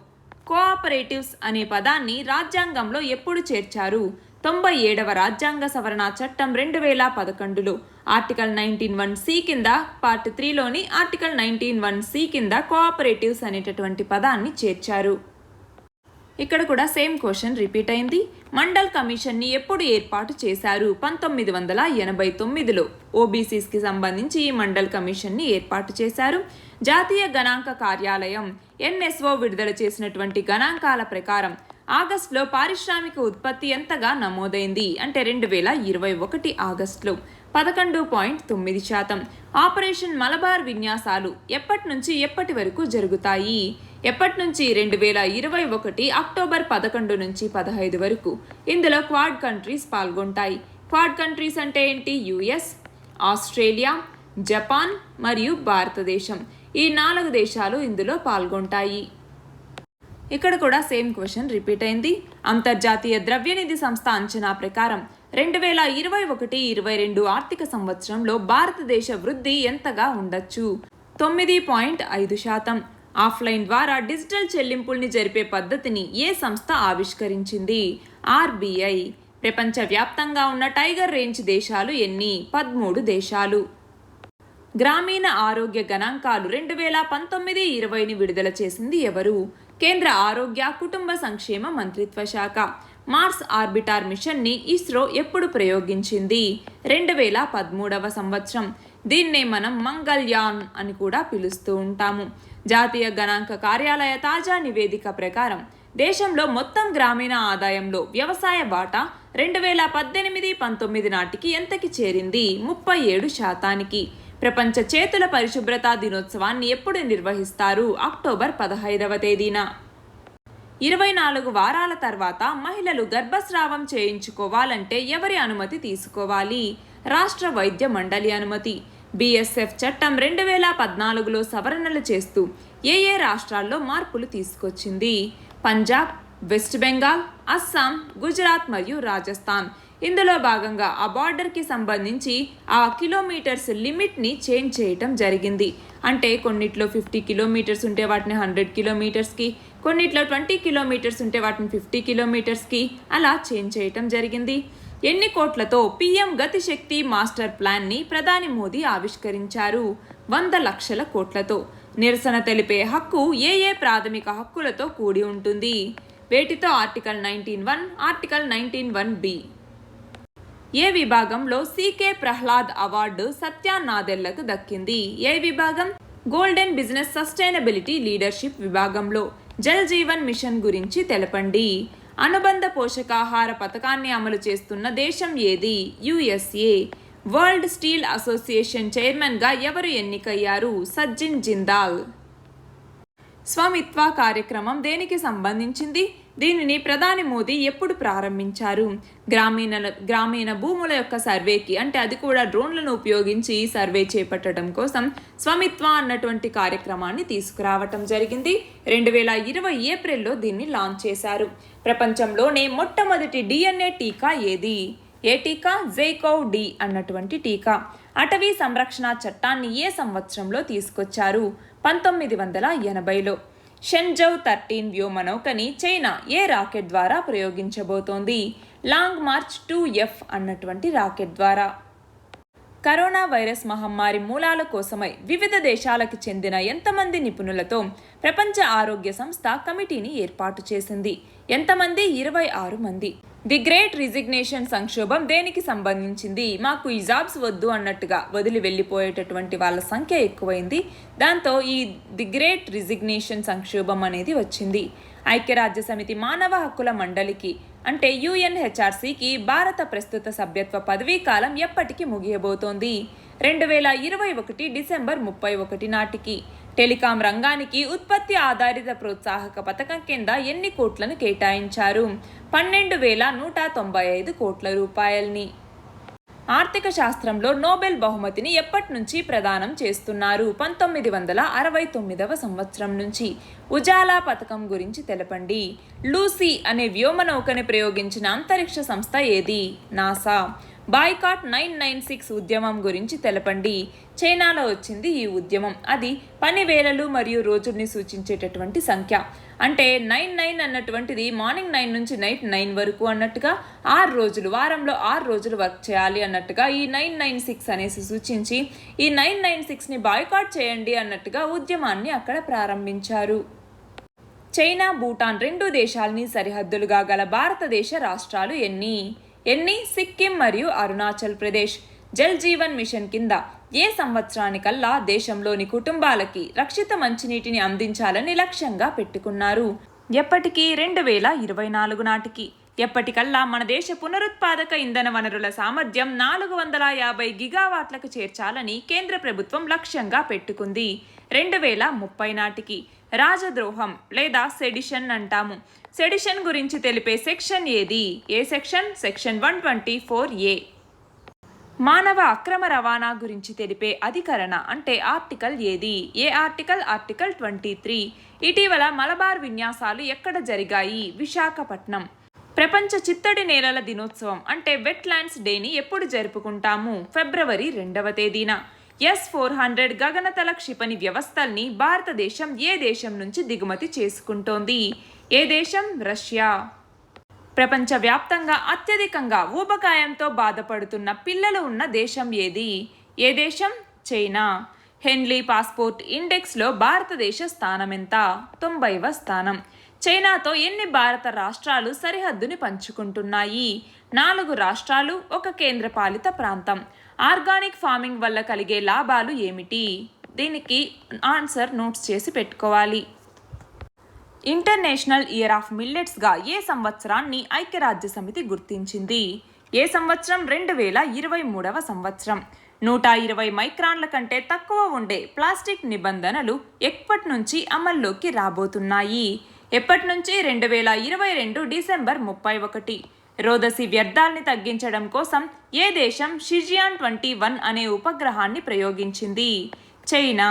A: కోఆపరేటివ్స్ అనే పదాన్ని రాజ్యాంగంలో ఎప్పుడు చేర్చారు? 97వ రాజ్యాంగ సవరణ చట్టం 2011లో ఆర్టికల్ 19(1)(c) కింద పార్ట్ 3లోని ఆర్టికల్ 19(1)(c) కింద కోఆపరేటివ్స్ అనేటటువంటి పదాన్ని చేర్చారు. ఇక్కడ కూడా సేమ్ క్వశ్చన్ రిపీట్ అయింది. మండల్ కమిషన్ని ఎప్పుడు ఏర్పాటు చేశారు? 1989లో. ఓబీసీస్కి సంబంధించి ఈ మండల్ కమిషన్ని ఏర్పాటు చేశారు. జాతీయ గణాంక కార్యాలయం NSO విడుదల చేసినటువంటి గణాంకాల ప్రకారం ఆగస్టులో పారిశ్రామిక ఉత్పత్తి ఎంతగా నమోదైంది అంటే 2021 ఆగస్టులో 11.9%. ఆపరేషన్ మలబార్ విన్యాసాలు ఎప్పటి నుంచి ఎప్పటి వరకు జరుగుతాయి? ఎప్పటి నుంచి? 2021 అక్టోబర్ 11 నుంచి 15 వరకు. ఇందులో క్వాడ్ కంట్రీస్ పాల్గొంటాయి. క్వాడ్ కంట్రీస్ అంటే ఏంటి? US, ఆస్ట్రేలియా, జపాన్ మరియు భారతదేశం. ఈ 4 దేశాలు ఇందులో పాల్గొంటాయి. ఇక్కడ కూడా సేమ్ క్వశ్చన్ రిపీట్ అయింది. అంతర్జాతీయ ద్రవ్యనిధి సంస్థ అంచనా ప్రకారం 2021-22 ఆర్థిక సంవత్సరంలో భారతదేశ వృద్ధి ఎంతగా ఉండొచ్చు? 9.5%. ఆఫ్లైన్ ద్వారా డిజిటల్ చెల్లింపుల్ని జరిపే పద్ధతిని ఏ సంస్థ ఆవిష్కరించింది? RBI. ప్రపంచవ్యాప్తంగా ఉన్న టైగర్ రేంజ్ దేశాలు ఎన్ని? 13 దేశాలు. గ్రామీణ ఆరోగ్య గణాంకాలు 2019-20ని విడుదల చేసింది ఎవరు? కేంద్ర ఆరోగ్య కుటుంబ సంక్షేమ మంత్రిత్వ శాఖ. మార్స్ ఆర్బిటార్ మిషన్ని ఇస్రో ఎప్పుడు ప్రయోగించింది? 2013వ సంవత్సరం. దీన్నే మనం మంగళ్యాన్ అని కూడా పిలుస్తూ ఉంటాము. జాతీయ గణాంక కార్యాలయ తాజా నివేదిక ప్రకారం దేశంలో మొత్తం గ్రామీణ ఆదాయంలో వ్యవసాయ వాటా 2018-19 నాటికి ఎంతకి చేరింది? 37%. ప్రపంచ చేతుల పరిశుభ్రతా దినోత్సవాన్ని ఎప్పుడు నిర్వహిస్తారు? అక్టోబర్ 15వ తేదీన. 24 వారాల తర్వాత మహిళలు గర్భస్రావం చేయించుకోవాలంటే ఎవరి అనుమతి తీసుకోవాలి? రాష్ట్ర వైద్య మండలి అనుమతి. BSF చట్టం 2014లో సవరణలు చేస్తూ ఏ రాష్ట్రాల్లో మార్పులు తీసుకొచ్చింది? పంజాబ్, వెస్ట్ బెంగాల్, అస్సాం, గుజరాత్ మరియు రాజస్థాన్. ఇందులో భాగంగా ఆ బార్డర్కి సంబంధించి ఆ కిలోమీటర్స్ లిమిట్ని చేంజ్ చేయటం జరిగింది. అంటే కొన్నిట్లో 50 కిలోమీటర్స్ ఉంటే వాటిని 100 కిలోమీటర్స్కి, కొన్నిట్లో 20 కిలోమీటర్స్ ఉంటే వాటిని 50 కిలోమీటర్స్కి అలా చేంజ్ చేయటం జరిగింది. ఎన్ని కోట్లతో PM గతిశక్తి మాస్టర్ ప్లాన్ని ప్రధాని మోదీ ఆవిష్కరించారు? 100 లక్షల కోట్లతో. నిరసన తెలిపే హక్కు ఏ ప్రాథమిక హక్కులతో కూడి ఉంటుంది? వేటితో? Article 19(1), article 19(1)(b). ఏ విభాగంలో CK ప్రహ్లాద్ అవార్డు సత్య నాదెళ్లకు దక్కింది? ఏ విభాగం? గోల్డెన్ బిజినెస్ సస్టైనబిలిటీ లీడర్షిప్ విభాగంలో. జల్ జీవన్ మిషన్ గురించి తెలపండి. అనుబంధ పోషకాహార పథకాన్ని అమలు చేస్తున్న దేశం ఏది? USA. వరల్డ్ స్టీల్ అసోసియేషన్ చైర్మన్గా ఎవరు ఎన్నికయ్యారు? సజ్జిన్ జిందాల్. స్వమిత్వ కార్యక్రమం దేనికి సంబంధించింది? దీనిని ప్రధాని మోదీ ఎప్పుడు ప్రారంభించారు? గ్రామీణ భూముల యొక్క సర్వేకి, అంటే అది కూడా డ్రోన్లను ఉపయోగించి సర్వే చేపట్టడం కోసం స్వమిత్వ అన్నటువంటి కార్యక్రమాన్ని తీసుకురావటం జరిగింది. 2020 ఏప్రిల్లో దీన్ని లాంచ్ చేశారు. ప్రపంచంలోనే మొట్టమొదటి DNA టీకా ఏది? ఏ టీకా? జైకోవ్-D అన్నటువంటి టీకా. అటవీ సంరక్షణ చట్టాన్ని ఏ సంవత్సరంలో తీసుకొచ్చారు? 1980లో. షెన్జౌ 13 వ్యోమనౌకని చైనా ఏ రాకెట్ ద్వారా ప్రయోగించబోతోంది? లాంగ్ మార్చ్ 2F అన్నటువంటి రాకెట్ ద్వారా. కరోనా వైరస్ మహమ్మారి మూలాల కోసమై వివిధ దేశాలకు చెందిన ఎంతమంది నిపుణులతో ప్రపంచ ఆరోగ్య సంస్థ కమిటీని ఏర్పాటు చేసింది? ఎంతమంది? 26 మంది. ది గ్రేట్ రిజిగ్నేషన్ సంక్షోభం దేనికి సంబంధించింది? మాకు ఈ జాబ్స్ వద్దు అన్నట్టుగా వదిలి వెళ్ళిపోయేటటువంటి వాళ్ళ సంఖ్య ఎక్కువైంది. దాంతో ఈ ది గ్రేట్ రిజిగ్నేషన్ సంక్షోభం అనేది వచ్చింది. ఐక్యరాజ్య సమితి మానవ హక్కుల మండలికి, అంటే UNHRCకి భారత ప్రస్తుత సభ్యత్వ పదవీ కాలం ఎప్పటికి ముగియబోతోంది? 2021 డిసెంబర్ 31 నాటికి. టెలికాం రంగానికి ఉత్పత్తి ఆధారిత ప్రోత్సాహక పథకం కింద ఎన్ని కోట్లను కేటాయించారు? 12,195 కోట్ల రూపాయల్ని. ఆర్థిక శాస్త్రంలో నోబెల్ బహుమతిని ఎప్పటి నుంచి ప్రదానం చేస్తున్నారు? 1969వ సంవత్సరం నుంచి. ఉజాలా పథకం గురించి తెలపండి. లూసీ అనే వ్యోమనౌకని ప్రయోగించిన అంతరిక్ష సంస్థ ఏది? నాసా. బాయ్కాట్ 996 ఉద్యమం గురించి తెలపండి. చైనాలో వచ్చింది ఈ ఉద్యమం. అది పని వేళలు మరియు రోజుల్ని సూచించేటటువంటి సంఖ్య. అంటే 99 అన్నటువంటిది మార్నింగ్ 9 నుంచి నైట్ 9 వరకు అన్నట్టుగా 6 రోజులు, వారంలో 6 రోజులు వర్క్ చేయాలి అన్నట్టుగా ఈ 996 అనేసి సూచించి ఈ 996ని బాయ్కాట్ చేయండి అన్నట్టుగా ఉద్యమాన్ని అక్కడ ప్రారంభించారు. చైనా, భూటాన్ 2 దేశాలని సరిహద్దులుగా గల భారతదేశ రాష్ట్రాలు ఎన్ని? సిక్కిం మరియు అరుణాచల్ ప్రదేశ్. జల్ జీవన్ మిషన్ కింద ఏ సంవత్సరానికల్లా దేశంలోని కుటుంబాలకి రక్షిత మంచినీటిని అందించాలని లక్ష్యంగా పెట్టుకున్నారు? ఎప్పటికీ? 2024 నాటికి. ఎప్పటికల్లా మన దేశ పునరుత్పాదక ఇంధన వనరుల సామర్థ్యం 450 గిగావాట్లకు చేర్చాలని కేంద్ర ప్రభుత్వం లక్ష్యంగా పెట్టుకుంది. 2030 నాటికి. రాజద్రోహం లేదా సెడిషన్ అంటాము. సెడిషన్ గురించి తెలిపే సెక్షన్ ఏది? ఏ సెక్షన్? Section 124A. మానవ అక్రమ రవాణా గురించి తెలిపే అధికరణ, అంటే ఆర్టికల్ ఏది? ఏ ఆర్టికల్? ఆర్టికల్ 23. ఇటీవల మలబార్ విన్యాసాలు ఎక్కడ జరిగాయి? విశాఖపట్నం. ప్రపంచ చిత్తడి నేలల దినోత్సవం, అంటే వెట్లాండ్స్ డేని ఎప్పుడు జరుపుకుంటాము? ఫిబ్రవరి 2వ తేదీన. S-400 గగనతల క్షిపణి వ్యవస్థల్ని భారతదేశం ఏ దేశం నుంచి దిగుమతి చేసుకుంటోంది? ఏ దేశం? రష్యా. ప్రపంచవ్యాప్తంగా అత్యధికంగా ఊబకాయంతో బాధపడుతున్న పిల్లలు ఉన్న దేశం ఏది? ఏ దేశం? చైనా. హెన్లీ పాస్పోర్ట్ ఇండెక్స్లో భారతదేశ స్థానం ఎంత? 90వ స్థానం. చైనాతో ఎన్ని భారత రాష్ట్రాలు సరిహద్దుని పంచుకుంటున్నాయి? 4 రాష్ట్రాలు, 1 కేంద్రపాలిత ప్రాంతం. ఆర్గానిక్ ఫార్మింగ్ వల్ల కలిగే లాభాలు ఏమిటి? దీనికి ఆన్సర్ నోట్స్ చేసి పెట్టుకోవాలి. ఇంటర్నేషనల్ ఇయర్ ఆఫ్ మిల్లెట్స్గా ఏ సంవత్సరాన్ని ఐక్యరాజ్య సమితి గుర్తించింది? ఏ సంవత్సరం? 2023వ సంవత్సరం. 120 మైక్రాన్ల కంటే తక్కువ ఉండే ప్లాస్టిక్ నిబంధనలు ఎప్పటి నుంచి అమల్లోకి రాబోతున్నాయి? ఎప్పటి నుంచి? 2022 డిసెంబర్ 31. రోదసి వ్యర్థాల్ని తగ్గించడం కోసం ఏ దేశం షిజియాన్ 21 అనే ఉపగ్రహాన్ని ప్రయోగించింది? చైనా.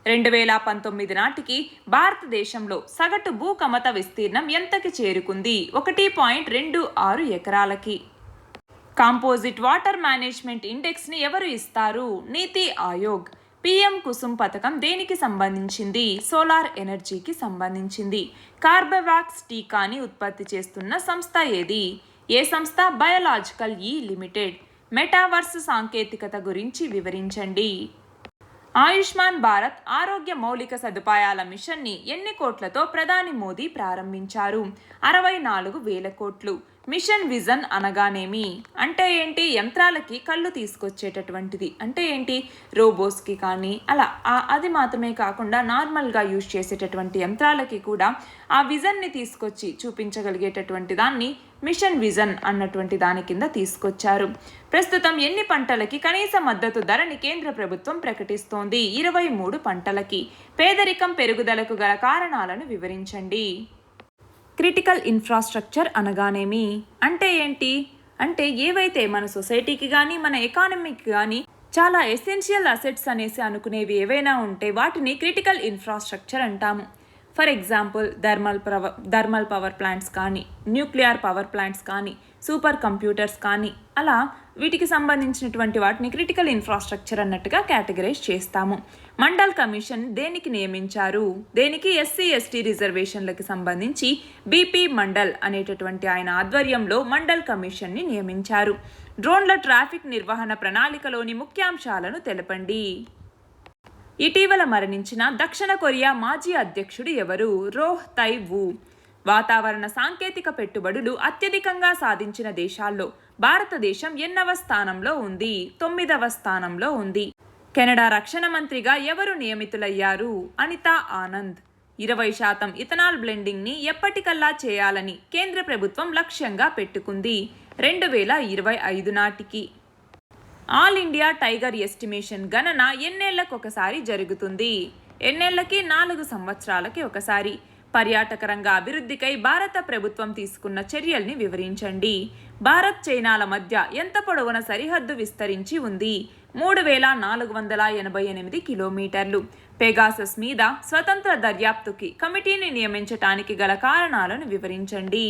A: 2019 నాటికి భారతదేశంలో సగటు భూకమత విస్తీర్ణం ఎంతకి చేరుకుంది? 1.26 ఎకరాలకి. కాంపోజిట్ వాటర్ మేనేజ్మెంట్ ఇండెక్స్ని ఎవరు ఇస్తారు? నీతి ఆయోగ్. పిఎం కుసుమ్ పథకం దేనికి సంబంధించింది? సోలార్ ఎనర్జీకి సంబంధించింది. కార్బెవాక్స్ టీకాని ఉత్పత్తి చేస్తున్న సంస్థ ఏది? ఏ సంస్థ? బయోలాజికల్ ఈ లిమిటెడ్. మెటావర్స్ సాంకేతికత గురించి వివరించండి. ఆయుష్మాన్ భారత్ ఆరోగ్య మౌలిక సదుపాయాల మిషన్ని ఎన్ని కోట్లతో ప్రధాని మోదీ ప్రారంభించారు? 64,000 కోట్లు. మిషన్ విజన్ అనగానేమి? అంటే ఏంటి? యంత్రాలకి కళ్ళు తీసుకొచ్చేటటువంటిది. అంటే ఏంటి? రోబోస్కి కానీ అలా అది మాత్రమే కాకుండా నార్మల్గా యూజ్ చేసేటటువంటి యంత్రాలకి కూడా ఆ విజన్ని తీసుకొచ్చి చూపించగలిగేటటువంటి దాన్ని మిషన్ విజన్ అన్నటువంటి దాని కింద తీసుకొచ్చారు. ప్రస్తుతం ఎన్ని పంటలకి కనీస మద్దతు ధరని కేంద్ర ప్రభుత్వం ప్రకటిస్తోంది? 23 పంటలకి. పేదరికం పెరుగుదలకు గల కారణాలను వివరించండి. క్రిటికల్ ఇన్ఫ్రాస్ట్రక్చర్ అనగానేమి? అంటే ఏంటి? అంటే ఏవైతే మన సొసైటీకి కానీ మన ఎకానమీకి కానీ చాలా ఎసెన్షియల్ అసెట్స్ అనేసి అనుకునేవి ఏవైనా ఉంటే వాటిని క్రిటికల్ ఇన్ఫ్రాస్ట్రక్చర్ అంటాము. For example thermal power plants కానీ, న్యూక్లియర్ పవర్ ప్లాంట్స్ కానీ, సూపర్ కంప్యూటర్స్ కానీ అలా వీటికి సంబంధించినటువంటి వాటిని క్రిటికల్ ఇన్ఫ్రాస్ట్రక్చర్ అన్నట్టుగా కేటగరైజ్ చేస్తాము. మండల్ కమిషన్ దేనికి నియమించారు? దేనికి? SC/ST రిజర్వేషన్లకి సంబంధించి బీపీ మండల్ అనేటటువంటి ఆయన ఆధ్వర్యంలో మండల్ కమిషన్ని నియమించారు. డ్రోన్ల ట్రాఫిక్ నిర్వహణ ప్రణాళికలోని ముఖ్యాంశాలను తెలపండి. ఇటీవల మరణించిన దక్షిణ కొరియా మాజీ అధ్యక్షుడు ఎవరు? రోహ్ తై-వూ. వాతావరణ సాంకేతిక పెట్టుబడులు అత్యధికంగా సాధించిన దేశాల్లో భారతదేశం ఎన్నవ స్థానంలో ఉంది? 9వ స్థానంలో ఉంది. కెనడా రక్షణ మంత్రిగా ఎవరు నియమితులయ్యారు? అనితా ఆనంద్. 20% ఇథనాల్ బ్లెండింగ్ని ఎప్పటికల్లా చేయాలని కేంద్ర ప్రభుత్వం లక్ష్యంగా పెట్టుకుంది? 2025 నాటికి. ఆల్ ఇండియా టైగర్ ఎస్టిమేషన్ గణన ఎన్నేళ్లకొకసారి జరుగుతుంది? ఎన్నేళ్లకి? 4 సంవత్సరాలకి ఒకసారి. పర్యాటక రంగ అభివృద్ధికై భారత ప్రభుత్వం తీసుకున్న చర్యల్ని వివరించండి. భారత్ చైనాల మధ్య ఎంత పొడవున సరిహద్దు విస్తరించి ఉంది? 3,488 కిలోమీటర్లు. పెగాసస్ మీద స్వతంత్ర దర్యాప్తుకి కమిటీని నియమించటానికి గల కారణాలను వివరించండి.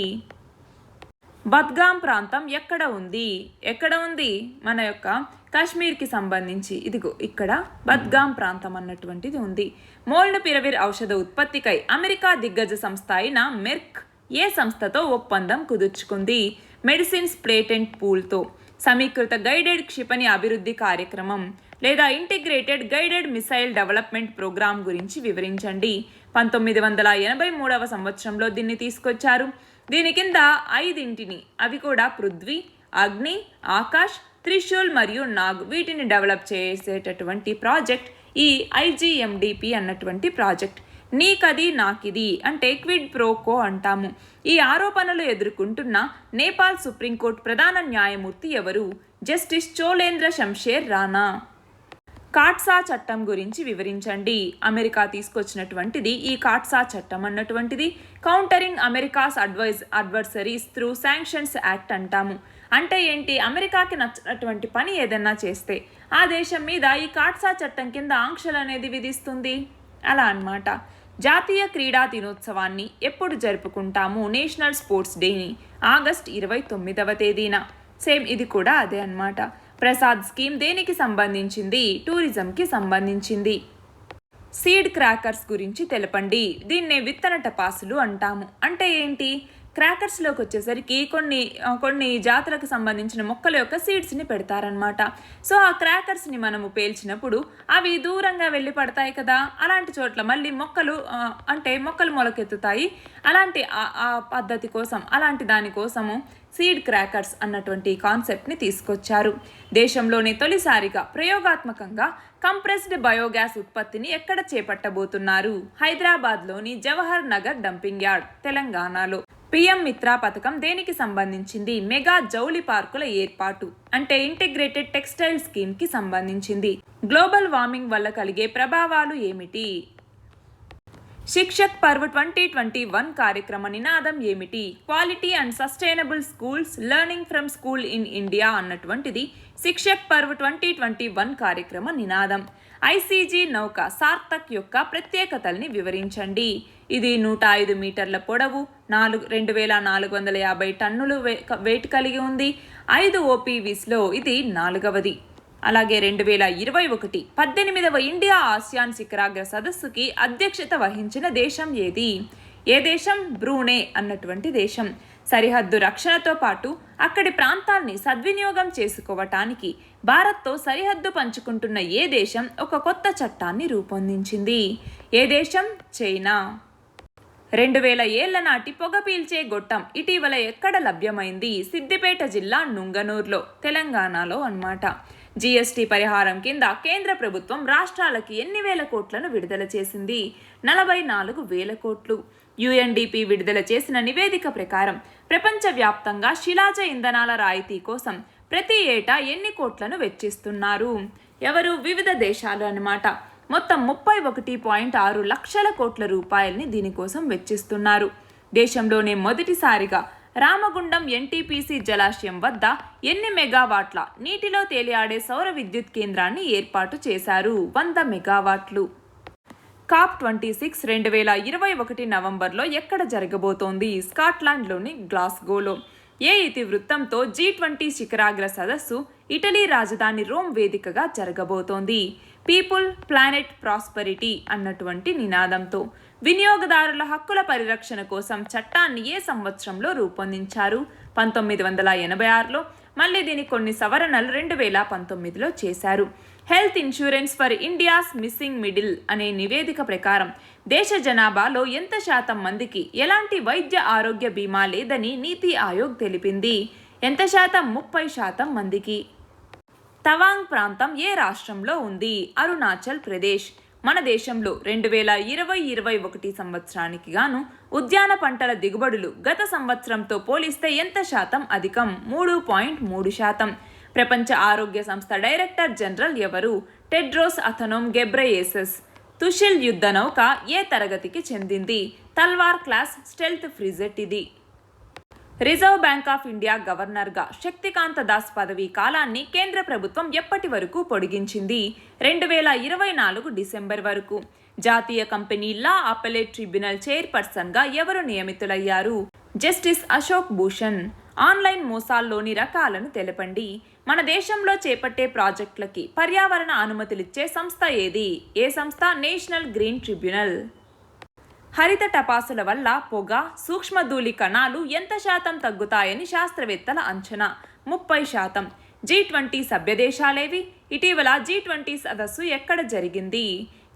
A: బద్గాం ప్రాంతం ఎక్కడ ఉంది? ఎక్కడ ఉంది? మన యొక్క కాశ్మీర్కి సంబంధించి ఇదిగో ఇక్కడ బద్గాం ప్రాంతం అన్నటువంటిది ఉంది. మోల్నుపిరవిర్ ఔషధ ఉత్పత్తికై అమెరికా దిగ్గజ సంస్థ అయిన మెర్క్ ఏ సంస్థతో ఒప్పందం కుదుర్చుకుంది? Medicines patent పూల్తో. సమీకృత గైడెడ్ క్షిపణి అభివృద్ధి కార్యక్రమం లేదా integrated guided missile development program గురించి వివరించండి. 1983వ సంవత్సరంలో దీన్ని తీసుకొచ్చారు. దీని కింద 5 అవి కూడా పృథ్వీ, అగ్ని, ఆకాష్, త్రిశూల్ మరియు నాగ్ వీటిని డెవలప్ చేసేటటువంటి ప్రాజెక్ట్ ఈ IGMDP అన్నటువంటి ప్రాజెక్ట్. నీకది నాకిది అంటే క్విడ్ ప్రో కో అంటాము. ఈ ఆరోపణలు ఎదుర్కొంటున్న నేపాల్ సుప్రీంకోర్టు ప్రధాన న్యాయమూర్తి ఎవరు? జస్టిస్ చోలేంద్ర శంషేర్ రాణా. కాట్సా చట్టం గురించి వివరించండి. అమెరికా తీసుకొచ్చినటువంటిది ఈ కాట్సా చట్టం అన్నటువంటిది. Countering America's adversaries through sanctions act అంటాము. అంటే ఏంటి? అమెరికాకి నచ్చినటువంటి పని ఏదన్నా చేస్తే ఆ దేశం మీద ఈ కాట్సా చట్టం కింద ఆంక్షలు అనేది విధిస్తుంది. అలా అన్నమాట. జాతీయ క్రీడా దినోత్సవాన్ని ఎప్పుడు జరుపుకుంటాము? నేషనల్ స్పోర్ట్స్ డేని ఆగస్ట్ 29వ తేదీన. సేమ్ ఇది కూడా అదే అన్నమాట. ప్రసాద్ స్కీమ్ దేనికి సంబంధించింది? టూరిజంకి సంబంధించింది. సీడ్ క్రాకర్స్ గురించి తెలపండి. దీన్నే విత్తన టపాసులు అంటాము. అంటే ఏంటి? క్రాకర్స్లోకి వచ్చేసరికి కొన్ని జాతులకు సంబంధించిన మొక్కల యొక్క సీడ్స్ని పెడతారనమాట. సో ఆ క్రాకర్స్ని మనము పేల్చినప్పుడు అవి దూరంగా వెళ్ళి పడతాయి కదా, అలాంటి చోట్ల మళ్ళీ మొక్కలు మొలకెత్తుతాయి. అలాంటి ఆ పద్ధతి కోసం, అలాంటి దానికోసము సీడ్ క్రాకర్స్ అన్నటువంటి కాన్సెప్ట్ని తీసుకొచ్చారు. దేశంలోనే తొలిసారిగా ప్రయోగాత్మకంగా కంప్రెస్డ్ బయోగ్యాస్ ఉత్పత్తిని ఎక్కడ చేపట్టబోతున్నారు? హైదరాబాద్లోని జవహర్ నగర్ డంపింగ్ యార్డ్, తెలంగాణలో. పిఎం మిత్ర పథకం దేనికి సంబంధించింది? మెగా జౌళి పార్కుల ఏర్పాటు అంటే ఇంటిగ్రేటెడ్ టెక్స్టైల్ స్కీమ్ కి సంబంధించింది. గ్లోబల్ వార్మింగ్ వల్ల కలిగే ప్రభావాలు ఏమిటి? శిక్షక్ పర్వ్ 2021 కార్యక్రమ నినాదం ఏమిటి? Quality and sustainable schools learning from school in India అన్నటువంటిది శిక్షక్ పర్వ్ 2021 కార్యక్రమ నినాదం. ఐసీజీ నౌక సార్థక్ యొక్క ప్రత్యేకతల్ని వివరించండి. ఇది 105 మీటర్ల పొడవు, 2450 టన్నులు వెయిట్ కలిగి ఉంది. 5 ఓపీవీస్లో ఇది 4వది. అలాగే 2021 18వ ఇండియా ఆసియాన్ శిఖరాగ్ర సదస్సుకి అధ్యక్షత వహించిన దేశం ఏది? ఏ దేశం? బ్రూనై అన్నటువంటి దేశం. సరిహద్దు రక్షణతో పాటు అక్కడి ప్రాంతాల్ని సద్వినియోగం చేసుకోవటానికి భారత్తో సరిహద్దు పంచుకుంటున్న ఏ దేశం ఒక కొత్త చట్టాన్ని రూపొందించింది? ఏ దేశం? చైనా. 2000 ఏళ్ల నాటి పొగ పీల్చే గొట్టం ఇటీవల ఎక్కడ లభ్యమైంది? సిద్దిపేట జిల్లా నుంగనూరులో, తెలంగాణలో అన్నమాట. జీఎస్టీ పరిహారం కింద కేంద్ర ప్రభుత్వం రాష్ట్రాలకి ఎన్ని వేల కోట్లను విడుదల చేసింది? 44,000 కోట్లు. యుఎన్డిపి విడుదల చేసిన నివేదిక ప్రకారం ప్రపంచవ్యాప్తంగా శిలాజ ఇంధనాల రాయితీ కోసం ప్రతి ఏటా ఎన్ని కోట్లను వెచ్చిస్తున్నారు? ఎవరు? వివిధ దేశాలు అన్నమాట. మొత్తం 31.6 లక్షల కోట్ల రూపాయల్ని దీనికోసం వెచ్చిస్తున్నారు. దేశంలోనే మొదటిసారిగా రామగుండం ఎన్టీపీసీ జలాశయం వద్ద ఎన్ని మెగావాట్ల నీటిలో తేలియాడే సౌర విద్యుత్ కేంద్రాన్ని ఏర్పాటు చేశారు? 100 మెగావాట్లు. COP26 2021 నవంబర్లో ఎక్కడ జరగబోతోంది? స్కాట్లాండ్లోని గ్లాస్గోలో. ఏ ఇతివృత్తంతో G20 శిఖరాగ్ర సదస్సు ఇటలీ రాజధాని రోమ్ వేదికగా జరగబోతోంది? పీపుల్, ప్లానెట్, ప్రాస్పరిటీ అన్నటువంటి నినాదంతో. వినియోగదారుల హక్కుల పరిరక్షణ కోసం చట్టాన్ని ఏ సంవత్సరంలో రూపొందించారు? 1986లో. మళ్ళీ దీనికి కొన్ని సవరణలు 2019లో చేశారు. Health insurance for India's missing middle అనే నివేదిక ప్రకారం దేశ జనాభాలో ఎంత శాతం మందికి ఎలాంటి వైద్య ఆరోగ్య బీమా లేదని నీతి ఆయోగ్ తెలిపింది? ఎంత శాతం? 30% మందికి. తవాంగ్ ప్రాంతం ఏ రాష్ట్రంలో ఉంది? అరుణాచల్ ప్రదేశ్. మన దేశంలో 2020-21 సంవత్సరానికి గాను ఉద్యాన పంటల దిగుబడులు గత సంవత్సరంతో పోలిస్తే ఎంత శాతం అధికం? 3.3%. ప్రపంచ ఆరోగ్య సంస్థ డైరెక్టర్ జనరల్ ఎవరు? Tedros Adhanom Ghebreyesus. తుషిల్ యుద్ధ నౌక ఏ తరగతికి చెందింది? తల్వార్ క్లాస్ స్టెల్త్ ఫ్రిజెట్ ఇది. రిజర్వ్ బ్యాంక్ ఆఫ్ ఇండియా గవర్నర్గా శక్తికాంత దాస్ పదవీ కాలాన్ని కేంద్ర ప్రభుత్వం ఎప్పటి వరకు పొడిగించింది? 2024 డిసెంబర్ వరకు. జాతీయ కంపెనీ లా అపెలేట్ ట్రిబ్యునల్ చైర్పర్సన్గా ఎవరు నియమితులయ్యారు? జస్టిస్ అశోక్ భూషణ్. ఆన్లైన్ మోసాల్లోని రకాలను తెలపండి. మన దేశంలో చేపట్టే ప్రాజెక్టులకి పర్యావరణ అనుమతులిచ్చే సంస్థ ఏది? ఏ సంస్థ? National green tribunal. హరిత టపాసుల వల్ల పొగ, సూక్ష్మధూళి కణాలు ఎంత శాతం తగ్గుతాయని శాస్త్రవేత్తల అంచనా? 30%. G20 సభ్యదేశాలేవి? ఇటీవల G20 సదస్సు ఎక్కడ జరిగింది?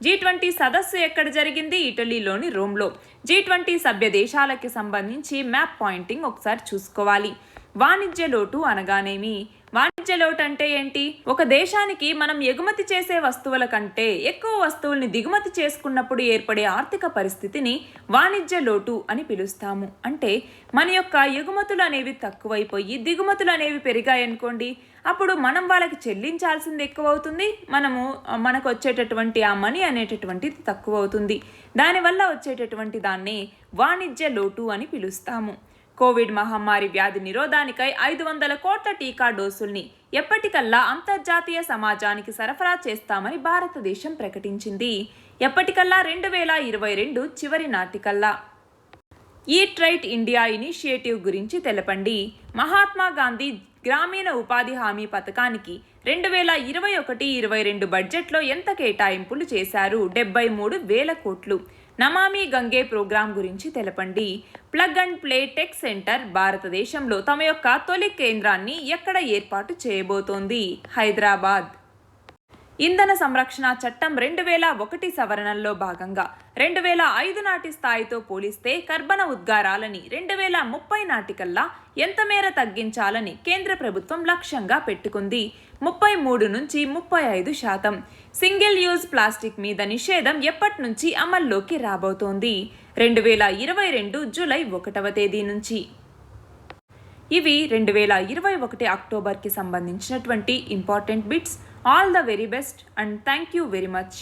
A: G20 సదస్సు ఎక్కడ జరిగింది? ఇటలీలోని రోమ్లో. G20 సభ్య దేశాలకి సంబంధించి మ్యాప్ పాయింటింగ్ ఒకసారి చూసుకోవాలి. వాణిజ్య లోటు అనగానేమి? వాణిజ్య లోటు అంటే ఏంటి? ఒక దేశానికి మనం ఎగుమతి చేసే వస్తువుల కంటే ఎక్కువ వస్తువుల్ని దిగుమతి చేసుకున్నప్పుడు ఏర్పడే ఆర్థిక పరిస్థితిని వాణిజ్య లోటు అని పిలుస్తాము. అంటే మన యొక్క ఎగుమతులు అనేవి తక్కువైపోయి దిగుమతులు అనేవి పెరిగాయనుకోండి, అప్పుడు మనం వాళ్ళకి చెల్లించాల్సింది ఎక్కువ అవుతుంది, మనకు వచ్చేటటువంటి ఆ మనీ అనేటటువంటిది తక్కువ అవుతుంది. దానివల్ల వచ్చేటటువంటి దాన్ని వాణిజ్య లోటు అని పిలుస్తాము. కోవిడ్ మహమ్మారి వ్యాధి నిరోధానికై 500 కోట్ల టీకా డోసుల్ని ఎప్పటికల్లా అంతర్జాతీయ సమాజానికి సరఫరా చేస్తామని భారతదేశం ప్రకటించింది. ఎప్పటికల్లా? 2022 చివరి నాటికల్లా. ఈట్ రైట్ ఇండియా ఇనిషియేటివ్ గురించి తెలపండి. మహాత్మా గాంధీ గ్రామీణ ఉపాధి హామీ పథకానికి 2021-22 బడ్జెట్లో ఎంత కేటాయింపులు చేశారు? 73,000 కోట్లు. నమామి గంగే ప్రోగ్రాం గురించి తెలపండి. Plug and play tech centre భారతదేశంలో తమ యొక్క తొలి కేంద్రాన్ని ఎక్కడ ఏర్పాటు చేయబోతోంది? హైదరాబాద్. ఇంధన సంరక్షణ చట్టం 2001 సవరణల్లో భాగంగా 2005 నాటి స్థాయితో పోలిస్తే కర్బన ఉద్గారాలని 2030 నాటికల్లా ఎంత మేర తగ్గించాలని కేంద్ర ప్రభుత్వం లక్ష్యంగా పెట్టుకుంది? 33 నుంచి 35%. సింగిల్ యూజ్ ప్లాస్టిక్ మీద నిషేధం ఎప్పటి నుంచి అమల్లోకి రాబోతోంది? 2022 జూలై 1వ తేదీ నుంచి. ఇవి 2021 అక్టోబర్కి సంబంధించినటువంటి important bits. All the very best and thank you very much.